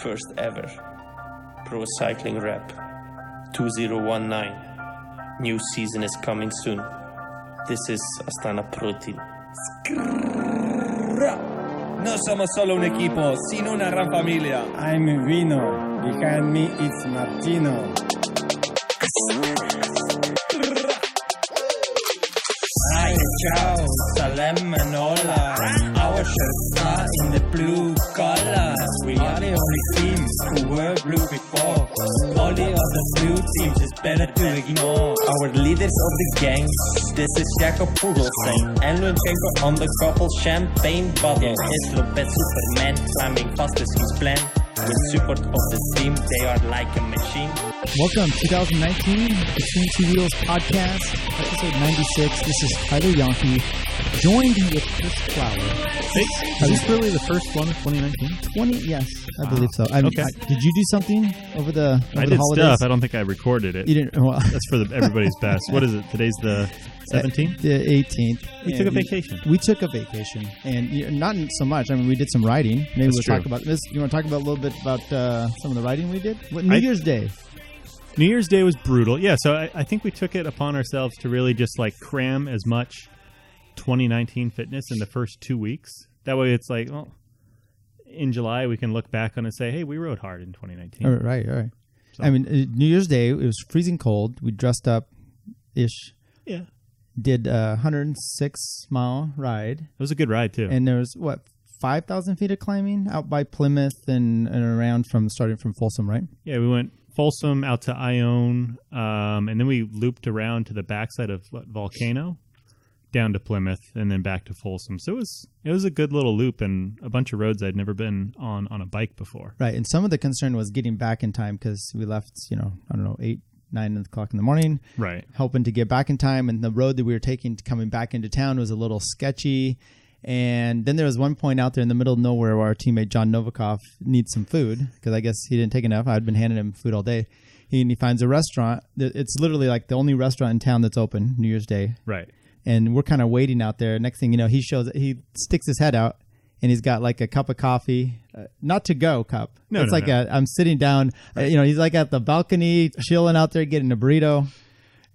First ever Pro Cycling Rap 2019. New season is coming soon. This is Astana Pro Team. No somos solo un equipo, sino una gran familia. I'm Vino. Behind me it's Martino. Hi, ciao, Salem and hola. Our shirts are in the blue color. We are the only team who were blue before. All the other blue teams is better to ignore. Our leaders of the gang, this is Jakob Fuglsang and Janke on the couple champagne bottle. It's Lopez Superman climbing fast as he's planned. With support of the team, they are like a machine. Welcome, 2019, Between Two Wheels podcast, episode 96. This is Tyler Janke, joined with Chris Flower. Is this really the first one of 2019? Yes, I believe so. Okay. Did you do something over the I did holidays? stuff. I don't think I recorded it. You didn't? Well, That's for everybody's best. What is it? Today's the 17th? The 18th. We took a vacation. We took a vacation, and not so much. I mean, we did some riding. Maybe That's we'll true. talk about this. You want to talk about a little bit about some of the riding we did? New Year's Day. New Year's Day was brutal. Yeah, so I think we took it upon ourselves to really just like cram as much 2019 fitness in the first 2 weeks. That way it's like, well, in July we can look back on it and say, hey, we rode hard in 2019. All right. So- I mean, New Year's Day, it was freezing cold. We dressed up-ish. Yeah. Did a 106-mile ride. It was a good ride, too. And there was, 5,000 feet of climbing out by Plymouth and around starting from Folsom, right? Yeah, we went Folsom out to Ione, and then we looped around to the backside of Volcano, down to Plymouth, and then back to Folsom. So it was a good little loop and a bunch of roads I'd never been on a bike before. Right, and some of the concern was getting back in time because we left, 8, 9 o'clock in the morning. Right. Hoping to get back in time, and the road that we were taking coming back into town was a little sketchy. And then there was one point out there in the middle of nowhere where our teammate John Novikov needs some food because I guess he didn't take enough. I'd been handing him food all day. He finds a restaurant. It's literally like the only restaurant in town that's open New Year's Day. Right. And we're kind of waiting out there. Next thing you know, he sticks his head out and he's got like a cup of coffee, not to go cup. No, it's no, like no. I'm sitting down, he's like at the balcony chilling out there getting a burrito.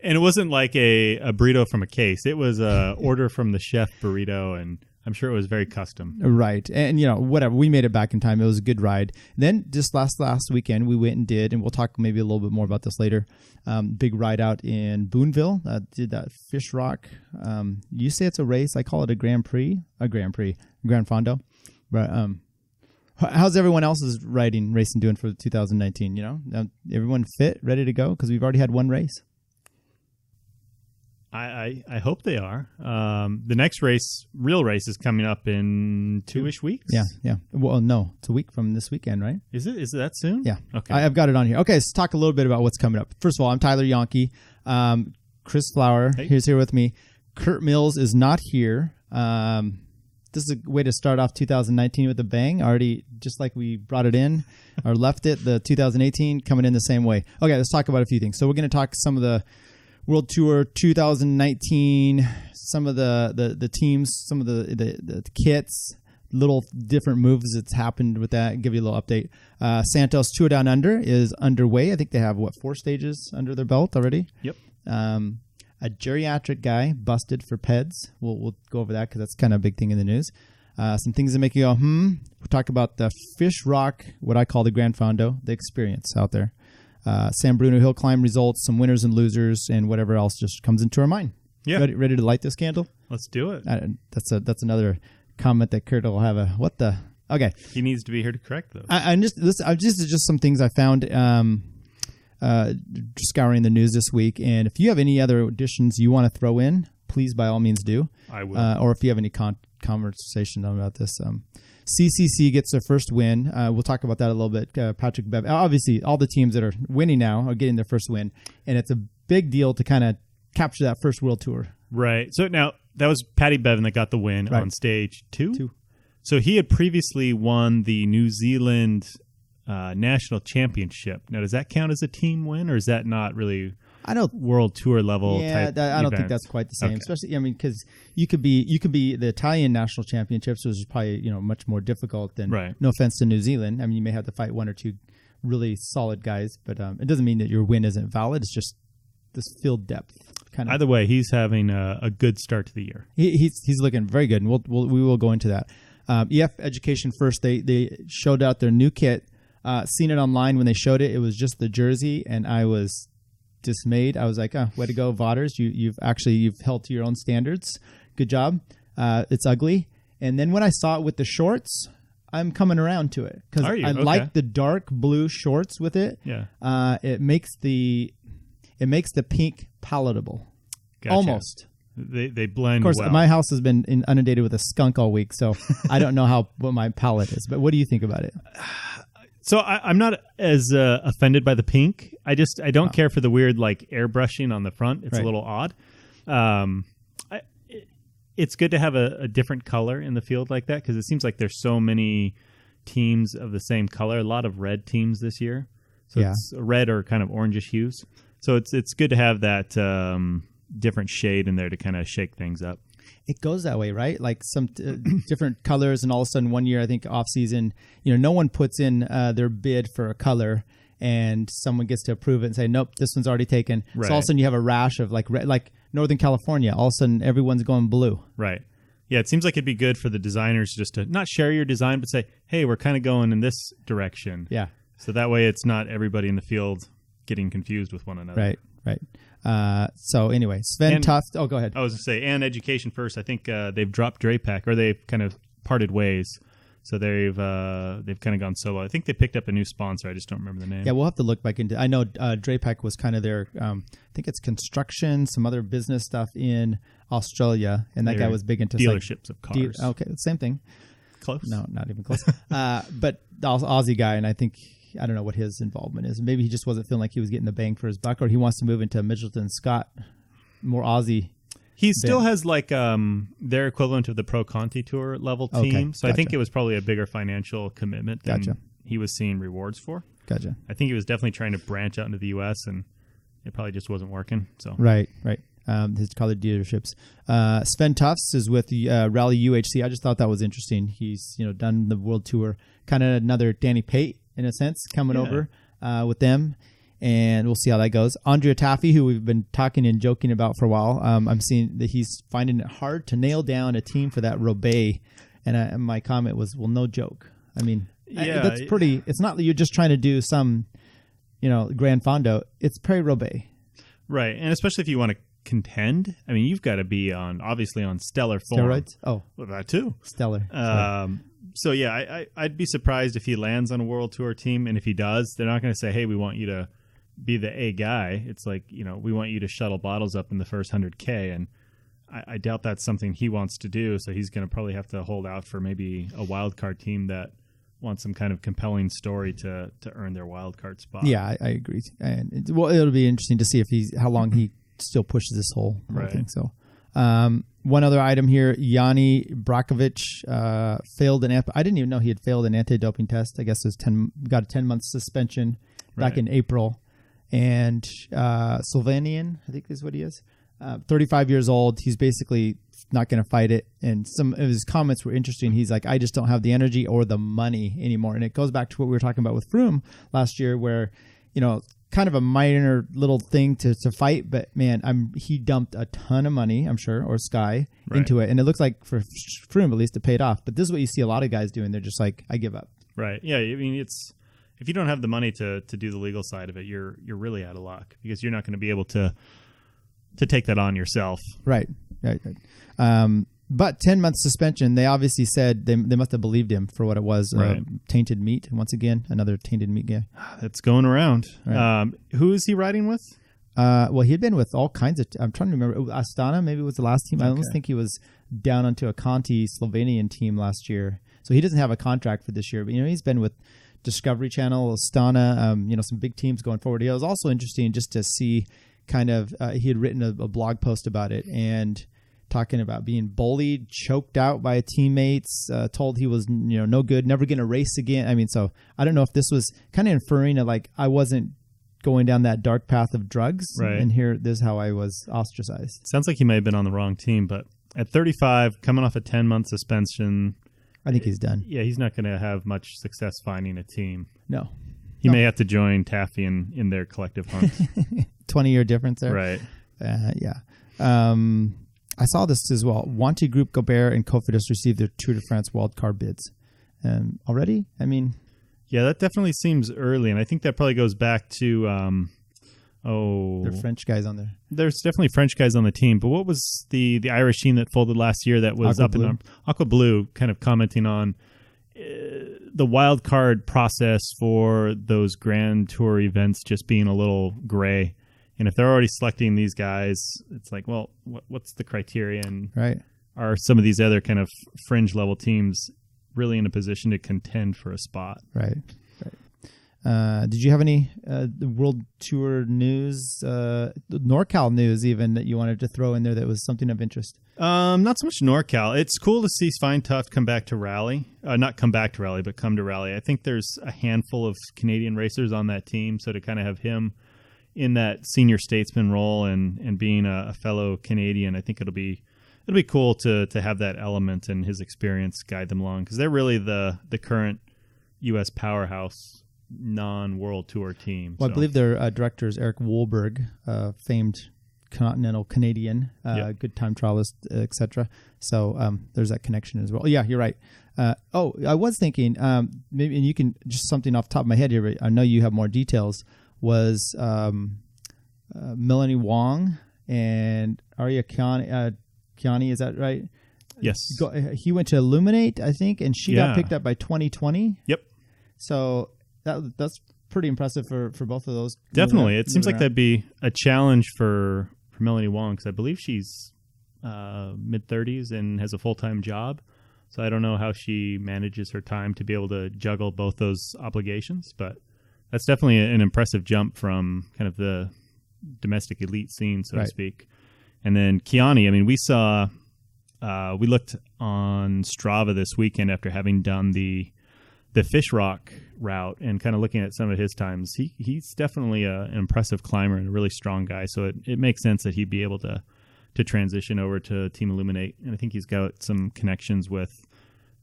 And it wasn't like a burrito from a case. It was a order from the chef burrito, and I'm sure it was very custom. Right. And, whatever. We made it back in time. It was a good ride. Then just last weekend, we went and did, and we'll talk maybe a little bit more about this later, big ride out in Boonville. Did that Fish Rock. You say it's a race. I call it a Grand Fondo. But how's everyone else's racing doing for 2019? Everyone fit, ready to go? Because we've already had one race. I hope they are. The next real race is coming up in 2-ish weeks. Yeah. Well, no, it's a week from this weekend, right? Is it? Is it that soon? Yeah. Okay. I've got it on here. Okay, let's talk a little bit about what's coming up. First of all, I'm Tyler Janke. Chris Flower is here with me. Curt Mills is not here. This is a way to start off 2019 with a bang. Already, just like we brought it in or left it, the 2018 coming in the same way. Okay, let's talk about a few things. So we're going to talk some of the World Tour 2019, some of the teams, some of the kits, little different moves that's happened with that. Give you a little update. Santos Tour Down Under is underway. I think they have 4 stages under their belt already. Yep. A geriatric guy busted for PEDs. We'll go over that because that's kind of a big thing in the news. Some things that make you go, We'll talk about the Fish Rock, what I call the Grand Fondo, the experience out there. San Bruno Hill Climb results, some winners and losers, and whatever else just comes into our mind. Yeah. Ready to light this candle? Let's do it. That's another comment that Curt will have Okay. He needs to be here to correct those. Just some things I found scouring the news this week, and if you have any other additions you want to throw in, please by all means do. I will. Or if you have any conversation about this. CCC gets their first win. We'll talk about that a little bit. Patrick Bev. Obviously, all the teams that are winning now are getting their first win, and it's a big deal to kind of capture that first World Tour. Right. So now that was Paddy Bevan that got the win on stage 2. So he had previously won the New Zealand National Championship. Now, does that count as a team win, or is that not really I know World Tour level type I don't think events. that's quite the same. Okay. Especially, I mean, because you could be the Italian national championships, which is probably much more difficult than. Right. No offense to New Zealand. I mean, you may have to fight one or two really solid guys, but it doesn't mean that your win isn't valid. It's just this field depth kind of. Either way, he's having a good start to the year. He's looking very good, and we will go into that. EF Education First. They showed out their new kit. Seen it online when they showed it. It was just the jersey, and I was dismayed. I was like, "Oh, way to go, Vodders! You've held to your own standards. Good job." It's ugly. And then when I saw it with the shorts, I'm coming around to it because I like the dark blue shorts with it. Yeah. It makes the pink palatable. Gotcha. Almost. They blend. Of course, well. my house has been inundated with a skunk all week, so I don't know what my palate is. But what do you think about it? So I'm not as offended by the pink. I don't care for the weird like airbrushing on the front. It's a little odd. It's good to have a different color in the field like that because it seems like there's so many teams of the same color. A lot of red teams this year, so it's red or kind of orangish hues. So it's good to have that different shade in there to kind of shake things up. It goes that way, right? Like some different colors, and all of a sudden one year, I think off season, no one puts in their bid for a color, and someone gets to approve it and say, nope, this one's already taken. Right. So all of a sudden you have a rash of like red, like Northern California. All of a sudden everyone's going blue. Right. Yeah, it seems like it'd be good for the designers just to not share your design, but say, hey, we're kind of going in this direction. Yeah. So that way it's not everybody in the field getting confused with one another. Right. So anyway, Sven Tuft. Oh, go ahead. I was going to say, and Education First. I think they've dropped Drapac, or they've kind of parted ways. So they've kind of gone solo. I think they picked up a new sponsor. I just don't remember the name. Yeah, we'll have to look back into. I know Drapac was kind of their. I think it's construction, some other business stuff in Australia, and that guy was big into dealerships of cars. Okay, same thing. Close. No, not even close. But the Aussie guy, and I think. I don't know what his involvement is. Maybe he just wasn't feeling like he was getting the bang for his buck, or he wants to move into Mitchelton Scott, more Aussie. He still has like their equivalent of the Pro Conti Tour level team. Okay, so I think it was probably a bigger financial commitment than he was seeing rewards for. Gotcha. I think he was definitely trying to branch out into the U.S. and it probably just wasn't working. So Right. His color dealerships. Sven Tufts is with the Rally UHC. I just thought that was interesting. He's done the World Tour, kind of another Danny Pate in a sense, coming over with them, and we'll see how that goes. Andrea Taffy, who we've been talking and joking about for a while, I'm seeing that he's finding it hard to nail down a team for that Roubaix, and my comment was, well, no joke. I mean, that's pretty. It's not that you're just trying to do some, Grand Fondo. It's Paris-Roubaix. Right, and especially if you want to contend, I mean, you've got to be obviously on stellar form. Steroids? Oh. Well, that too. Stellar. So yeah, I'd be surprised if he lands on a World Tour team, and if he does, they're not going to say, "Hey, we want you to be the A guy." It's like, we want you to shuttle bottles up in the first 100K, and I doubt that's something he wants to do. So he's going to probably have to hold out for maybe a wild card team that wants some kind of compelling story to earn their wild card spot. Yeah, I agree, and it'll be interesting to see if how long he still pushes this whole thing. So. One other item here, Yanni Brakovic failed an I didn't even know he had failed an anti-doping test. I guess it was got a 10-month suspension back in April. And Slovenian, I think is what he is, 35 years old. He's basically not going to fight it. And some of his comments were interesting. He's like, I just don't have the energy or the money anymore. And it goes back to what we were talking about with Froome last year where, kind of a minor little thing to fight, but man, he dumped a ton of money, I'm sure, or Sky into it, and it looks like for Froome at least it paid off. But this is what you see a lot of guys doing; they're just like, I give up. Right? Yeah. I mean, it's if you don't have the money to do the legal side of it, you're really out of luck because you're not going to be able to take that on yourself. Right. But 10-month suspension, they obviously said they must have believed him for what it was, tainted meat. Once again, another tainted meat guy. That's going around. Right. Who is he riding with? Well, he had been with all kinds of... I'm trying to remember. Astana maybe was the last team. I almost think he was down onto a Conti Slovenian team last year. So he doesn't have a contract for this year. But, he's been with Discovery Channel, Astana, some big teams going forward. It was also interesting just to see kind of... he had written a blog post about it and... talking about being bullied, choked out by teammates, told he was no good, never going to race again. I mean, so I don't know if this was kind of inferring to like I wasn't going down that dark path of drugs. Right. And this is how I was ostracized. Sounds like he may have been on the wrong team, but at 35, coming off a 10-month suspension, I think he's done. yeah, he's not going to have much success finding a team. No. He may have to join Taffy in their collective hunt. 20-year difference there. Right. Yeah. I saw this as well. Wanty Group, Gobert, and Cofidis received their Tour de France wildcard bids. Already? I mean... Yeah, that definitely seems early, and I think that probably goes back to... there are French guys on there. There's definitely French guys on the team, but what was the Irish team that folded last year that was Aqua Blue. Aqua Blue, kind of commenting on the wild card process for those Grand Tour events just being a little gray. And if they're already selecting these guys, it's like, well, what's the criteria? And right. Are some of these other kind of fringe level teams really in a position to contend for a spot? Right. Did you have any World Tour news, NorCal news even, that you wanted to throw in there that was something of interest? Not so much NorCal. It's cool to see Sveintuft come back to rally. Not come back to rally, but come to rally. I think there's a handful of Canadian racers on that team, so to kind of have him in that senior statesman role and being a fellow Canadian, I think it'll be cool to have that element and his experience guide them along, because they're really the current U.S. powerhouse non-World Tour team. Well, so. I believe their director is Eric Wohlberg, famed continental Canadian, good time trialist, etc. So there's that connection as well. Yeah, you're right. I was thinking maybe, and you can just something off the top of my head here, but I know you have more details, was Melanie Wong and Arya Kiani, is that right? Yes. He went to Illuminate, I think, and she got picked up by 2020. Yep. So that's pretty impressive for both of those. Definitely. It seems like that'd be a challenge for Melanie Wong, because I believe she's mid-30s and has a full-time job. So I don't know how she manages her time to be able to juggle both those obligations, but that's definitely an impressive jump from kind of the domestic elite scene, so to speak. And then Kiani, I mean, we looked on Strava this weekend after having done the Fish Rock route and kind of looking at some of his times. He's definitely an impressive climber and a really strong guy, so it makes sense that he'd be able to transition over to Team Illuminate. And I think he's got some connections with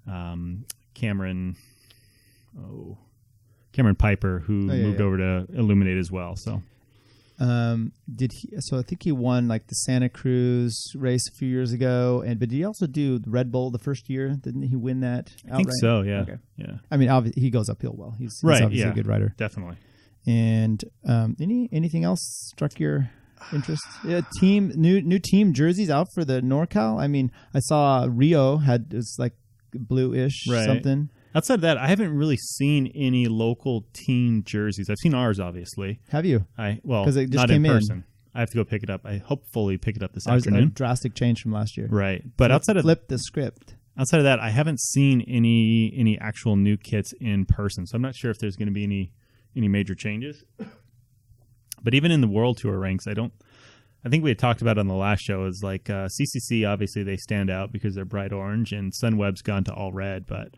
Cameron Piper, who moved over to Illuminate as well. So did he? So I think he won like the Santa Cruz race a few years ago, but did he also do the Red Bull the first year? Didn't he win that outright? I think so. Yeah. Okay. Yeah. I mean, obviously he goes uphill well. He's obviously a good rider. Definitely. And anything else struck your interest? New team jerseys out for the NorCal. I mean, I saw Rio had this like bluish something. Outside of that, I haven't really seen any local team jerseys. I've seen ours, obviously. Have you? Because it just not came in person. I have to go pick it up. I hopefully pick it up this afternoon. A drastic change from last year. Right. But flip the script. Outside of that, I haven't seen any actual new kits in person. So I'm not sure if there's going to be any major changes. But even in the World Tour ranks, I think we had talked about it on the last show, is like CCC, obviously they stand out because they're bright orange, and Sunweb's gone to all red, but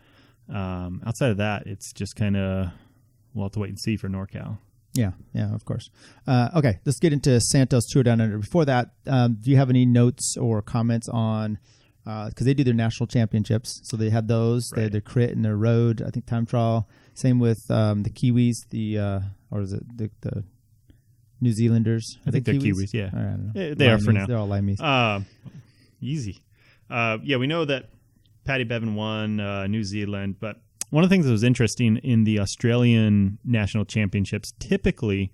outside of that, it's just kind of, we'll have to wait and see for NorCal. Yeah, of course. Okay, let's get into Santos Tour Down Under. Before that, do you have any notes or comments on, because they do their national championships, so they had those, they had their crit and their road, I think time trial. Same with the Kiwis, or is it the New Zealanders? I think they're Kiwis, yeah. I don't know. They are for now. They're all Limeys. Easy. We know that Paddy Bevan won New Zealand, but one of the things that was interesting in the Australian National Championships, typically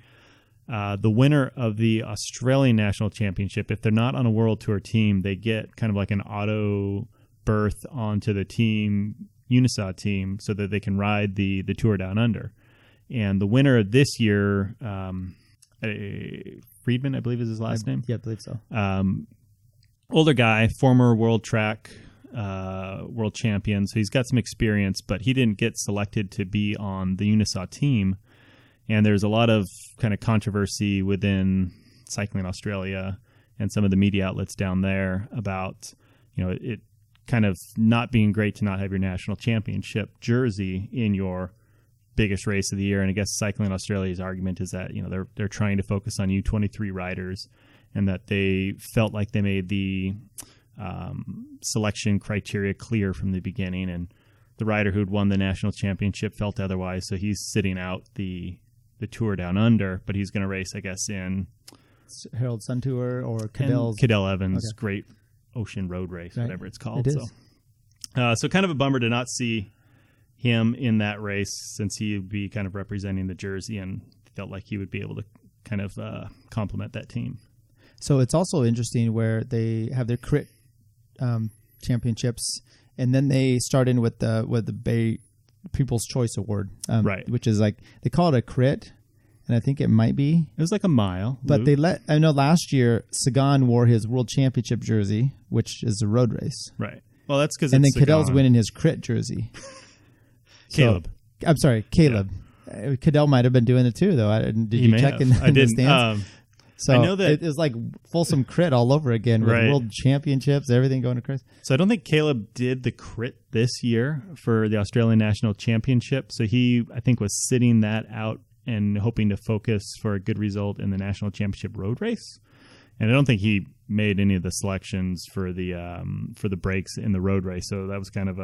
the winner of the Australian National Championship, if they're not on a World Tour team, they get kind of like an auto berth onto the team, UNISA team, so that they can ride the Tour Down Under. And the winner this year, Friedman, I believe is his last name. Yeah, I believe so. Older guy, former world track world champion, so he's got some experience, but he didn't get selected to be on the UNISA team. And there's a lot of kind of controversy within Cycling Australia and some of the media outlets down there about, it kind of not being great to not have your national championship jersey in your biggest race of the year. And I guess Cycling Australia's argument is that, they're trying to focus on U23 riders, and that they felt like they made the selection criteria clear from the beginning. And the rider who'd won the national championship felt otherwise, so he's sitting out the Tour Down Under, but he's going to race, I guess, in Herald Sun Tour or Cadell's. Cadell Evans' Okay. Great Ocean Road Race, Right. whatever it's called. It is. So kind of a bummer to not see him in that race, since he would be kind of representing the jersey, and felt like he would be able to kind of complement that team. So it's also interesting where they have their crit championships, and then they start in with the Bay People's Choice Award, Right. Which is like, they call it a crit, and I think it might be. It was like a mile. But I know last year Sagan wore his World Championship jersey, which is a road race. Right. Well, that's because And then it's Cadell's Sagan. winning his crit jersey. Caleb. So, I'm sorry, Caleb. Cadell might have been doing it too, though. Did He you may check have. in I the didn't. stands? So I know that it is like Folsom crit all over again with Right. World Championships, everything going to Chris. So I don't think Caleb did the crit this year for the Australian National Championship. So he, I think, was sitting that out and hoping to focus for a good result in the National Championship road race. And I don't think he made any of the selections for the breaks in the road race. So that was kind of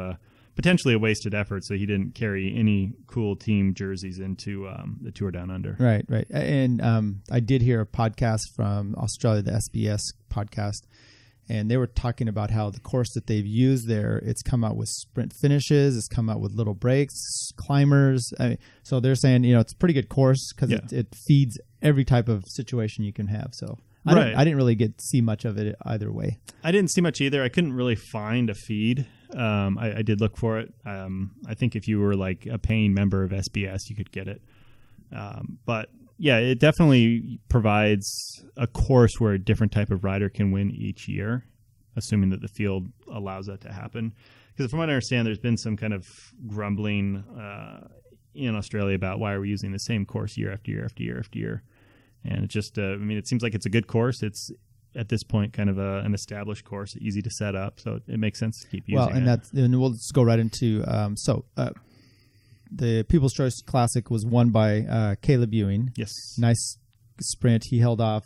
potentially a wasted effort. So he didn't carry any cool team jerseys into the Tour Down Under. Right. And I did hear a podcast from Australia, the SBS podcast, and they were talking about how the course that they've used there, it's come out with sprint finishes, it's come out with little breaks, climbers. So they're saying, it's a pretty good course because it feeds every type of situation you can have. So I didn't really get to see much of it either way. I didn't see much either. I couldn't really find a feed. I did look for it. I think if you were like a paying member of SBS, you could get it. But yeah, it definitely provides a course where a different type of rider can win each year, assuming that the field allows that to happen. Because from what I understand, there's been some kind of grumbling in Australia about why are we using the same course year after year after year after year. And it just, it seems like it's a good course. It's at this point kind of an established course, easy to set up, so it makes sense to keep using it. And we'll just go right into the People's Choice Classic was won by Caleb Ewing. Yes, nice sprint. He held off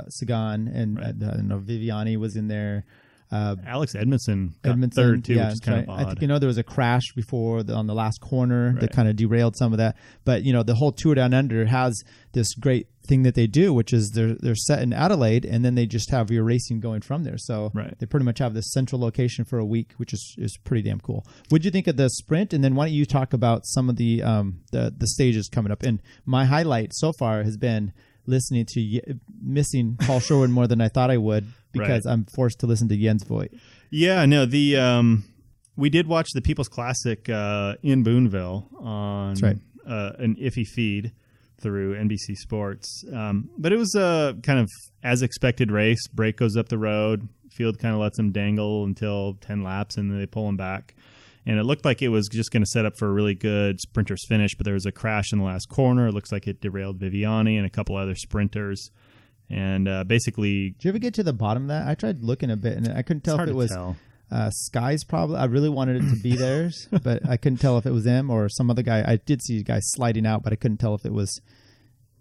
Sagan, and I don't know, Viviani was in there. Alex Edmondson got third too, which is kind of odd. I think there was a crash before on the last corner that kind of derailed some of that. But the whole Tour Down Under has this great thing that they do, which is they're set in Adelaide, and then they just have your racing going from there. So they pretty much have this central location for a week, which is pretty damn cool. What'd you think of the sprint? And then why don't you talk about some of the stages coming up? And my highlight so far has been listening to missing Paul Sherwood more than I thought I would, because I'm forced to listen to Jens Voigt. Yeah, no, we did watch the People's Classic in Boonville on an iffy feed through NBC Sports. But it was a kind of as expected race. Break goes up the road. Field kind of lets them dangle until 10 laps, and then they pull them back. And it looked like it was just going to set up for a really good sprinter's finish, but there was a crash in the last corner. It looks like it derailed Viviani and a couple other sprinters. And basically... Did you ever get to the bottom of that? I tried looking a bit, and I couldn't tell if it was Sky's probably. I really wanted it to be theirs, but I couldn't tell if it was them or some other guy. I did see guys sliding out, but I couldn't tell if it was...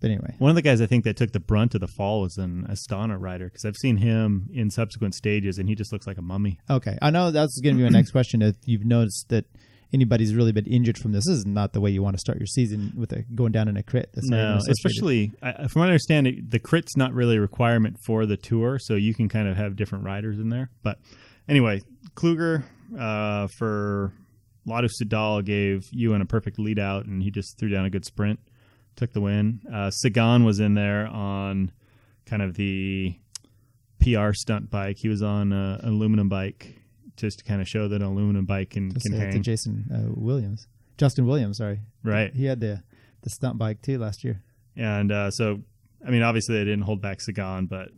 But anyway. One of the guys I think that took the brunt of the fall was an Astana rider, because I've seen him in subsequent stages, and he just looks like a mummy. Okay. I know that's going to be my next question. If you've noticed that anybody's really been injured from this is not the way you want to start your season with going down in a crit. That's no, especially from what I understand, the crit's not really a requirement for the tour, so you can kind of have different riders in there. But anyway, Kluger for Ladu Soudal gave Ewan a perfect lead out, and he just threw down a good sprint, took the win. Sagan was in there on kind of the PR stunt bike. He was on an aluminum bike, just to kind of show that an aluminum bike can hang. To Justin Williams, sorry. Right. He had the stunt bike too last year. And so, obviously they didn't hold back Sagan, but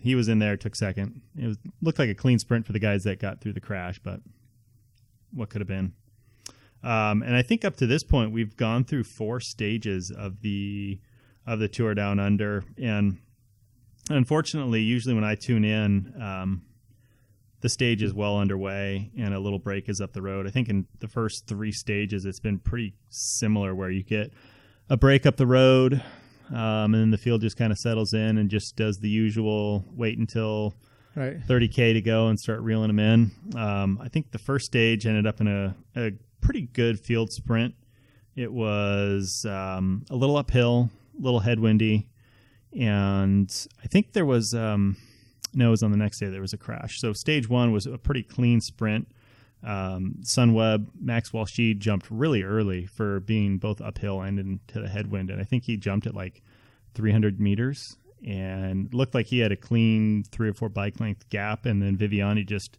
he was in there, took second. It looked like a clean sprint for the guys that got through the crash, but what could have been? And I think up to this point, we've gone through 4 stages of the Tour Down Under. And unfortunately, usually when I tune in, the stage is well underway and a little break is up the road. I think in the first 3 stages, it's been pretty similar where you get a break up the road, and then the field just kind of settles in and just does the usual wait until 30K to go and start reeling them in. I think the first stage ended up in a pretty good field sprint. It was a little uphill, a little headwindy, and I think there was... No, it was on the next day there was a crash. So stage 1 was a pretty clean sprint. Sunweb, Max Walsh jumped really early for being both uphill and into the headwind. And I think he jumped at like 300 meters and looked like he had a clean 3 or 4 bike length gap. And then Viviani just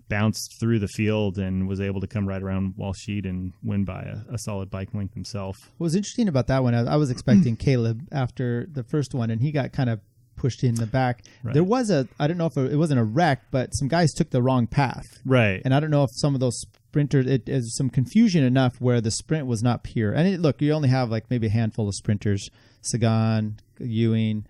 bounced through the field and was able to come right around Walsh and win by a solid bike length himself. What was interesting about that one, I was expecting Caleb after the first one, and he got kind of pushed in the back. Right. There was I don't know if it wasn't a wreck, but some guys took the wrong path. Right. And I don't know if some of those sprinters, it is some confusion enough where the sprint was not pure. And look, you only have like maybe a handful of sprinters, Sagan, Ewing,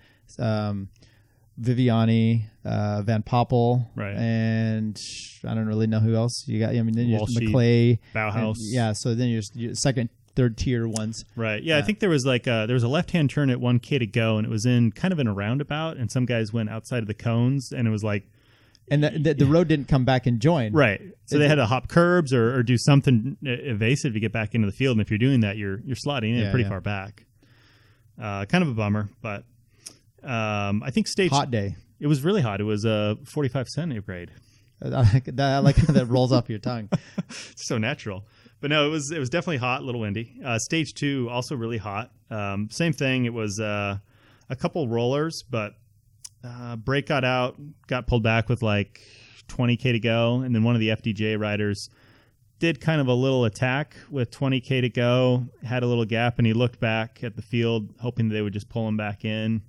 Viviani, Van Poppel, and I don't really know who else you got. I mean, then you're McClay, Bauhaus. So then you're second, third tier ones. Right. Yeah. I think there was there was a left-hand turn at 1K to go, and it was in kind of in a roundabout, and some guys went outside of the cones, and it was like, and the road didn't come back and join. Right. So they had to hop curbs or do something evasive to get back into the field. And if you're doing that, you're slotting in pretty far back. Kind of a bummer, but I think stage hot day. It was really hot. It was 45 centigrade. I like how that rolls off your tongue. It's so natural. But no, it was definitely hot, a little windy. Stage 2, also really hot. Same thing. It was a couple rollers, but brake got out, got pulled back with like 20K to go. And then one of the FDJ riders did kind of a little attack with 20K to go, had a little gap, and he looked back at the field, hoping that they would just pull him back in.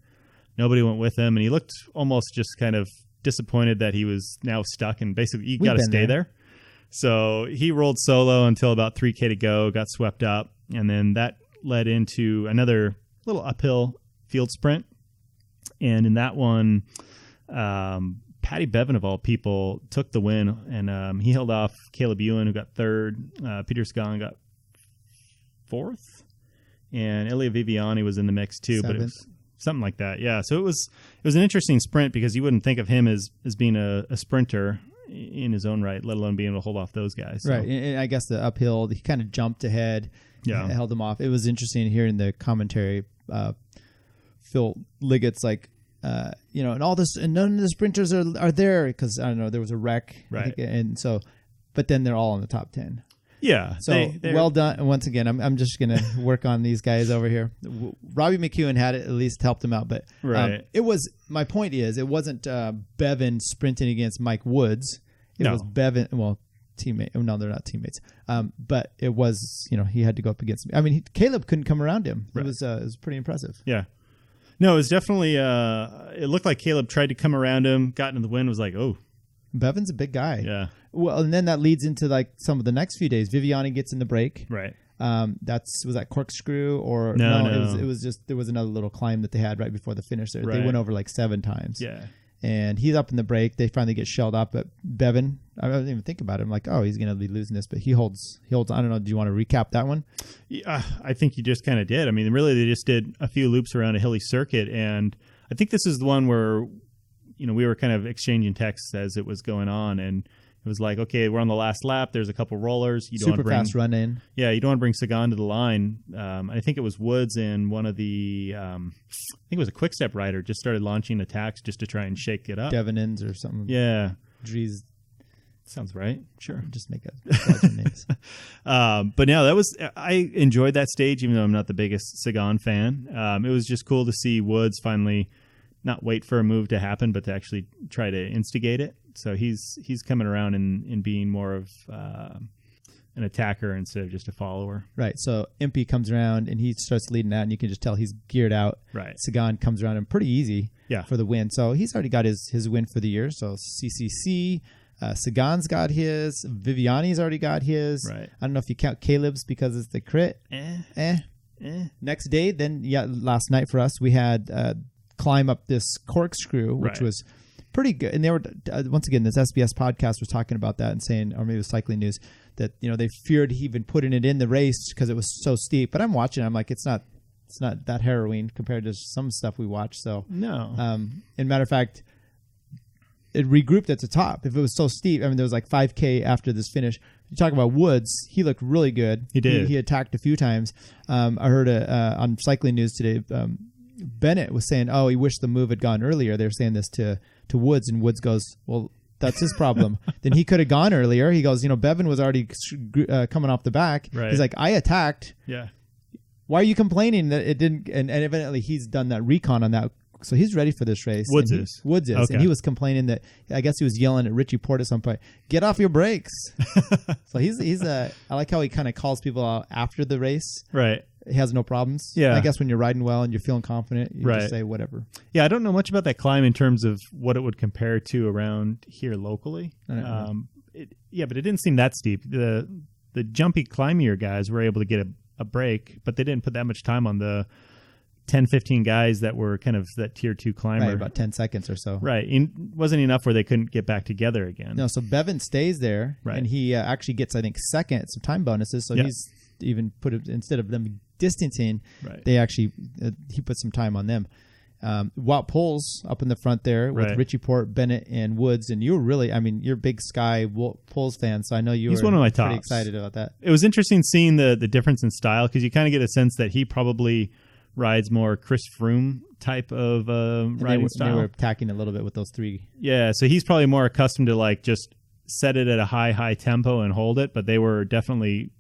Nobody went with him, and he looked almost just kind of disappointed that he was now stuck, and basically you got to stay there. So he rolled solo until about 3K to go, got swept up, and then that led into another little uphill field sprint. And in that one, Patty Bevan, of all people, took the win, and he held off Caleb Ewan, who got third. Peter Sagan got fourth, and Elia Viviani was in the mix too, but it was something like that. Yeah, so it was an interesting sprint because you wouldn't think of him as being a sprinter in his own right, let alone being able to hold off those guys. So. Right, and I guess the uphill, he kind of jumped ahead, held him off. It was interesting hearing the commentary. Phil Liggett's like, and all this, and none of the sprinters are there because I don't know, there was a wreck, right? And so, but then they're all in the top 10. Yeah. So well done. Once again, I'm just gonna work on these guys over here. Robbie McEwen had it, at least helped him out, but it was. My point is, it wasn't Bevan sprinting against Mike Woods. It was Bevan. Well, teammate. No, they're not teammates. But it was. He had to go up against. I mean, Caleb couldn't come around him. Right. It was pretty impressive. Yeah. No, it was definitely. It looked like Caleb tried to come around him, got into the wind, was like, oh. Bevan's a big guy. Yeah. Well, and then that leads into like some of the next few days. Viviani gets in the break. Right. Was that corkscrew or no? It was just there was another little climb that they had right before the finish there. Right. They went over like 7 times. Yeah. And he's up in the break. They finally get shelled up, but Bevan, I didn't even think about it. I'm like, oh, he's going to be losing this, but he holds. I don't know. Do you want to recap that one? Yeah, I think you just kind of did. I mean, really, they just did a few loops around a hilly circuit, and I think this is the one where. We were kind of exchanging texts as it was going on, and it was like, okay, we're on the last lap. There's a couple rollers. You don't Super fast run in. Yeah, you don't want to bring Sagan to the line. I think it was Woods and one of the, I think it was a quick step rider, just started launching attacks just to try and shake it up. Devanins or something. Yeah. Dries. Sounds right. Sure. Just make up names. But no, I enjoyed that stage, even though I'm not the biggest Sagan fan. It was just cool to see Woods finally not wait for a move to happen, but to actually try to instigate it. So he's coming around and being more of an attacker instead of just a follower. Right. So Impey comes around and he starts leading out, and you can just tell he's geared out. Right. Sagan comes around and pretty easy for the win. So he's already got his win for the year. So CCC, Sagan's got his. Viviani's already got his. Right. I don't know if you count Caleb's because it's the crit. Next day, then last night for us we had climb up this corkscrew, which was pretty good. And they were once again, this SBS podcast was talking about that and saying, or maybe it was Cycling News, that they feared even putting it in the race because it was so steep. But I'm watching, I'm like, it's not that harrowing compared to some stuff we watch. So no. And matter of fact, it regrouped at the top. If it was so steep, I mean, there was like 5K after this finish. You talk about Woods, he looked really good. He did. He attacked a few times. I heard on Cycling News today, Bennett was saying, "Oh, he wished the move had gone earlier." They're saying this to Woods, and Woods goes, "Well, that's his problem. Then he could have gone earlier." He goes, Bevan was already coming off the back. Right. He's like, "I attacked. Yeah. Why are you complaining that it didn't?" And evidently he's done that recon on that. So he's ready for this race. Woods is. Okay. And he was complaining that, I guess he was yelling at Richie Porte at some point, "Get off your brakes." So he's I like how he kind of calls people out after the race. Right. He has no problems. Yeah. I guess when you're riding well and you're feeling confident, you Right. just say whatever. Yeah, I don't know much about that climb in terms of what it would compare to around here locally. I don't know. But it didn't seem that steep. The jumpy climbier guys were able to get a break, but they didn't put that much time on the 10, 15 guys that were kind of that tier 2 climber. Right, about 10 seconds or so. Right. It wasn't enough where they couldn't get back together again. No, so Bevan stays there, Right. and he actually gets, I think, second, some time bonuses. So he's even put it, instead of them distancing, Right. they actually, he put some time on them. Wout Poels up in the front there with Right. Richie Porte, Bennett, and Woods. And you were really, I mean, you're a big Sky Poels fan, so I know He's were one of my pretty tops. excited about that. It was interesting seeing the difference in style because you kind of get a sense that he probably rides more Chris Froome type of riding style. They were attacking a little bit with those three. Yeah, so he's probably more accustomed to like just set it at a high tempo and hold it, but they were definitely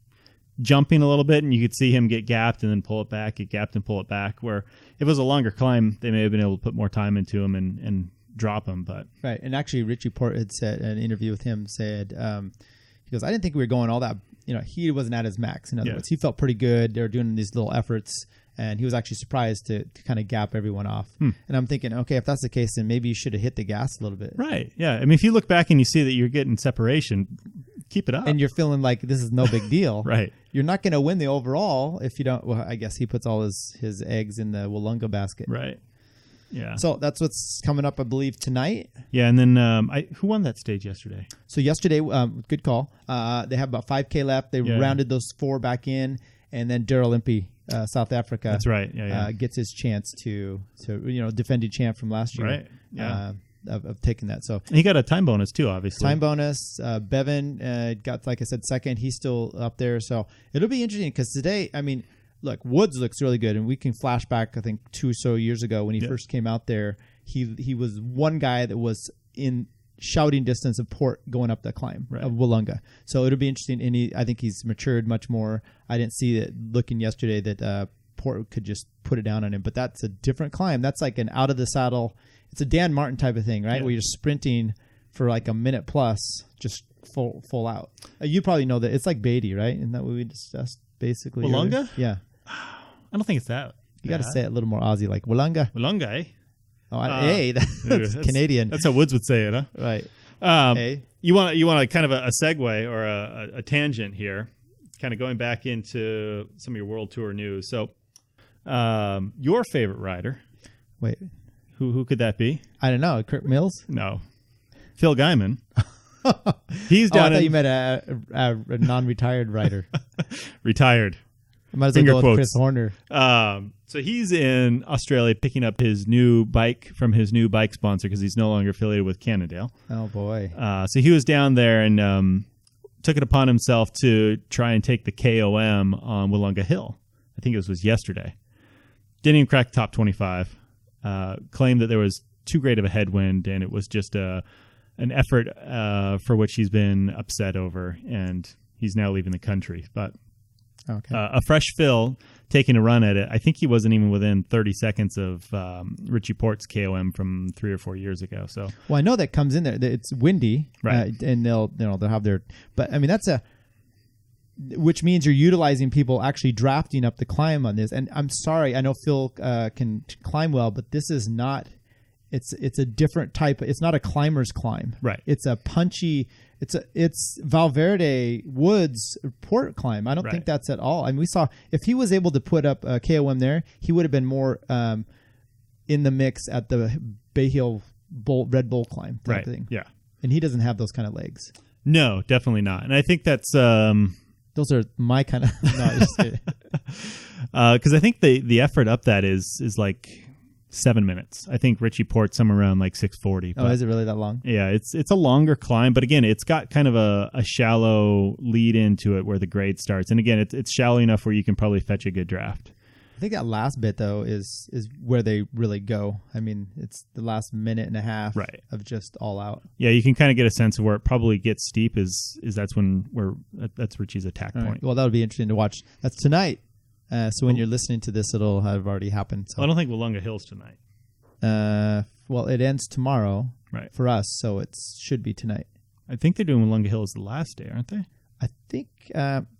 jumping a little bit, and you could see him get gapped and then pull it back, get gapped and pull it back, where if it was a longer climb, they may have been able to put more time into him and drop him. But Right, and actually Richie Porte had said, in an interview with him, said, he goes, "I didn't think we were going all that, he wasn't at his max. In other words, he felt pretty good. They were doing these little efforts, and he was actually surprised to kind of gap everyone off. And I'm thinking, okay, if that's the case, then maybe you should have hit the gas a little bit. Right, yeah. I mean, if you look back and you see that you're getting separation, keep it up. And you're feeling like this is no big deal. Right. You're not going to win the overall if you don't. Well, I guess he puts all his eggs in the Wollonga basket. Right. Yeah. So that's what's coming up, I believe, tonight. Yeah, and then who won that stage yesterday? So yesterday, good call. They have about 5K left. They rounded those 4 back in, and then Daryl Impey, South Africa. That's right. Yeah. Gets his chance to defending champ from last year. Right. Yeah. Of taking that. So he got a time bonus too, obviously. Time bonus. Bevan got, like I said, second. He's still up there. So it'll be interesting because today, I mean, look, Woods looks really good, and we can flash back, I think, 2 or so years ago when he first came out there. He was one guy that was in shouting distance of Port going up the climb of Wollonga. So it'll be interesting, and I think he's matured much more. I didn't see it looking yesterday that Port could just put it down on him, but that's a different climb. That's like an out of the saddle. It's a Dan Martin type of thing, right? Yeah. Where you're sprinting for like a minute plus, just full out. You probably know that it's like Beatty, right? Isn't that what we discussed basically? Wollonga? Yeah. I don't think it's that. You got to say it a little more Aussie, like Wollonga. Wollonga, eh? Oh, hey, that's Canadian. That's how Woods would say it, huh? Right. Hey. You want a kind of a segue or a tangent here, kind of going back into some of your World Tour news. So, your favorite rider? Wait, who could that be? I don't know. Curt Mills? No, Phil Guyman. He's down. I thought you meant a non-retired rider. Retired. I might as well go with Chris Horner. So he's in Australia picking up his new bike from his new bike sponsor because he's no longer affiliated with Cannondale. Oh, boy. So he was down there and took it upon himself to try and take the KOM on Wollonga Hill. I think it was yesterday. Didn't even crack top 25. Claimed that there was too great of a headwind and it was just an effort for which he's been upset over, and he's now leaving the country. But a fresh Phil taking a run at it. I think he wasn't even within 30 seconds of Richie Porte's KOM from 3 or 4 years ago. So, well, I know that comes in there. It's windy, right? And they'll have their. But I mean, which means you're utilizing people actually drafting up the climb on this. And I'm sorry, I know Phil can climb well, but this is not. It's a different type. It's not a climber's climb. Right. It's a punchy. It's Valverde Woods Port climb. I don't think that's at all. I mean, we saw if he was able to put up a KOM there, he would have been more in the mix at the Bay Hill Red Bull climb type of thing. Yeah. And he doesn't have those kind of legs. No, definitely not. And I think that's those are my kind of. No, just kidding. Because I think the effort up that is like 7 minutes. I think Richie Port's somewhere around like 6:40. Oh, is it really that long? Yeah, it's a longer climb, but again, it's got kind of a shallow lead into it where the grade starts. And again, it's shallow enough where you can probably fetch a good draft. I think that last bit though is where they really go. I mean, it's the last minute and a half of just all out. Yeah, you can kind of get a sense of where it probably gets steep. Is that's that's Richie's attack point. Right. Well, that would be interesting to watch. That's tonight. So when you're listening to this, it'll have already happened. So. Well, I don't think Wollonga Hill's tonight. Well, it ends tomorrow for us, so it should be tonight. I think they're doing Wollonga Hill as the last day, aren't they? I think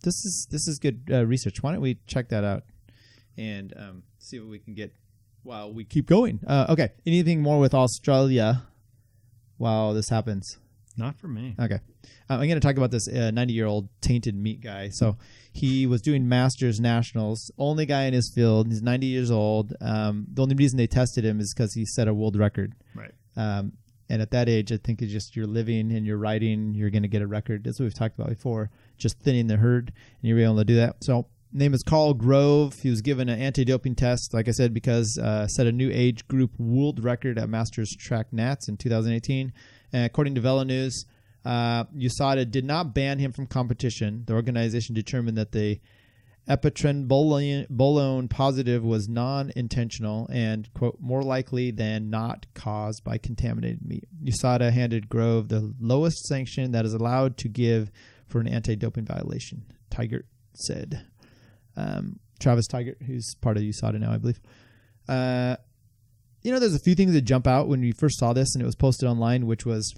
this is good research. Why don't we check that out and see what we can get while we keep going? Okay. Anything more with Australia while this happens? Not for me. Okay. I'm going to talk about this 90-year-old tainted meat guy. So he was doing Masters Nationals, only guy in his field. He's 90 years old. The only reason they tested him is because he set a world record. Right. And at that age, I think it's just you're living and you're riding, you're going to get a record. That's what we've talked about before, just thinning the herd, and you're able to do that. So name is Carl Grove. He was given an anti-doping test, like I said, because set a new age group world record at Masters Track Nats in 2018. And according to Velo News, USADA did not ban him from competition. The organization determined that the epitrenbolone positive was non-intentional and, quote, more likely than not caused by contaminated meat. USADA handed Grove the lowest sanction that is allowed to give for an anti-doping violation, Tigert said. Travis Tigert, who's part of USADA now, I believe. There's a few things that jump out when we first saw this and it was posted online, which was,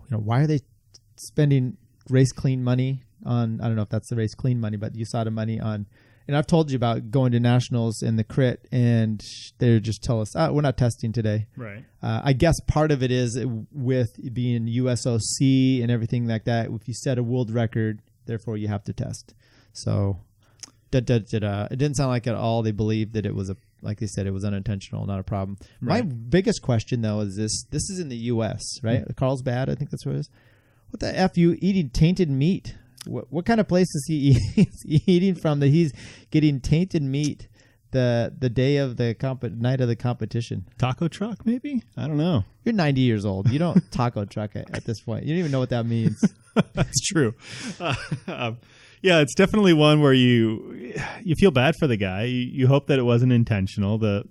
why are they spending race clean money on, I don't know if that's the race clean money, but USADA money on, and I've told you about going to nationals in the crit and they just tell us, we're not testing today. Right. I guess part of it is with being USOC and everything like that. If you set a world record, therefore you have to test. So it didn't sound like at all they believed that it was like they said, it was unintentional, not a problem. Right. My biggest question, though, is this is in the U.S., right? Mm-hmm. Carlsbad, I think that's what it is. What the F, you eating tainted meat? What kind of place is he eating from that he's getting tainted meat the day of the night of the competition? Taco truck, maybe? I don't know. You're 90 years old. You don't taco truck at this point. You don't even know what that means. That's true. Yeah, it's definitely one where you feel bad for the guy. You hope that it wasn't intentional. The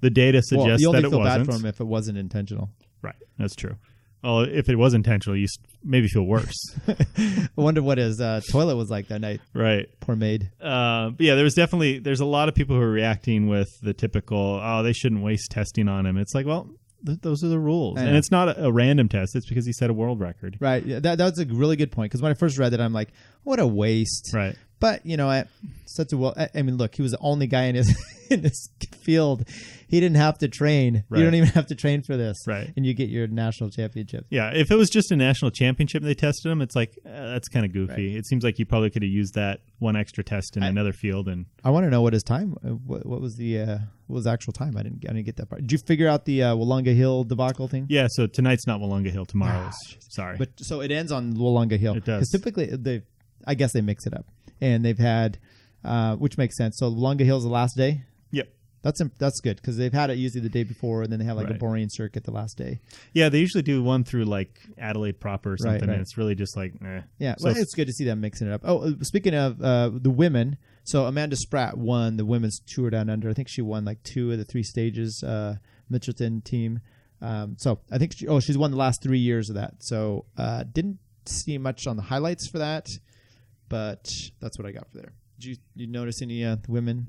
data suggests that it wasn't. You only feel bad for him if it wasn't intentional. Right, that's true. Well, if it was intentional, you maybe feel worse. I wonder what his toilet was like that night. Right. Poor maid. But yeah, there's a lot of people who are reacting with the typical, they shouldn't waste testing on him. It's like, well, those are the rules. And it's not a random test. It's because he set a world record. Right. Yeah, that's a really good point. Because when I first read that, I'm like, what a waste. Right. But, look, he was the only guy in his field. He didn't have to train. Right. You don't even have to train for this. Right. And you get your national championship. Yeah. If it was just a national championship and they tested him, it's like, that's kind of goofy. Right. It seems like you probably could have used that one extra test in another field. And I want to know what his time, what was the actual time? I didn't get that part. Did you figure out the Wollonga Hill debacle thing? Yeah. So tonight's not Wollonga Hill. Tomorrow's. Sorry. But so it ends on Wollonga Hill. It does. Because typically, I guess they mix it up. And they've had, which makes sense. So Wollonga Hill's the last day. Yep. That's good because they've had it usually the day before, and then they have a boring circuit the last day. Yeah, they usually do one through like Adelaide proper or something, and it's really just like, Yeah, so it's good to see them mixing it up. Oh, speaking of the women, so Amanda Spratt won the women's Tour Down Under. I think she won like 2 of the 3 stages, Mitchelton team. So I think she's won the last 3 years of that. So didn't see much on the highlights for that, but that's what I got for there. Did you notice any women?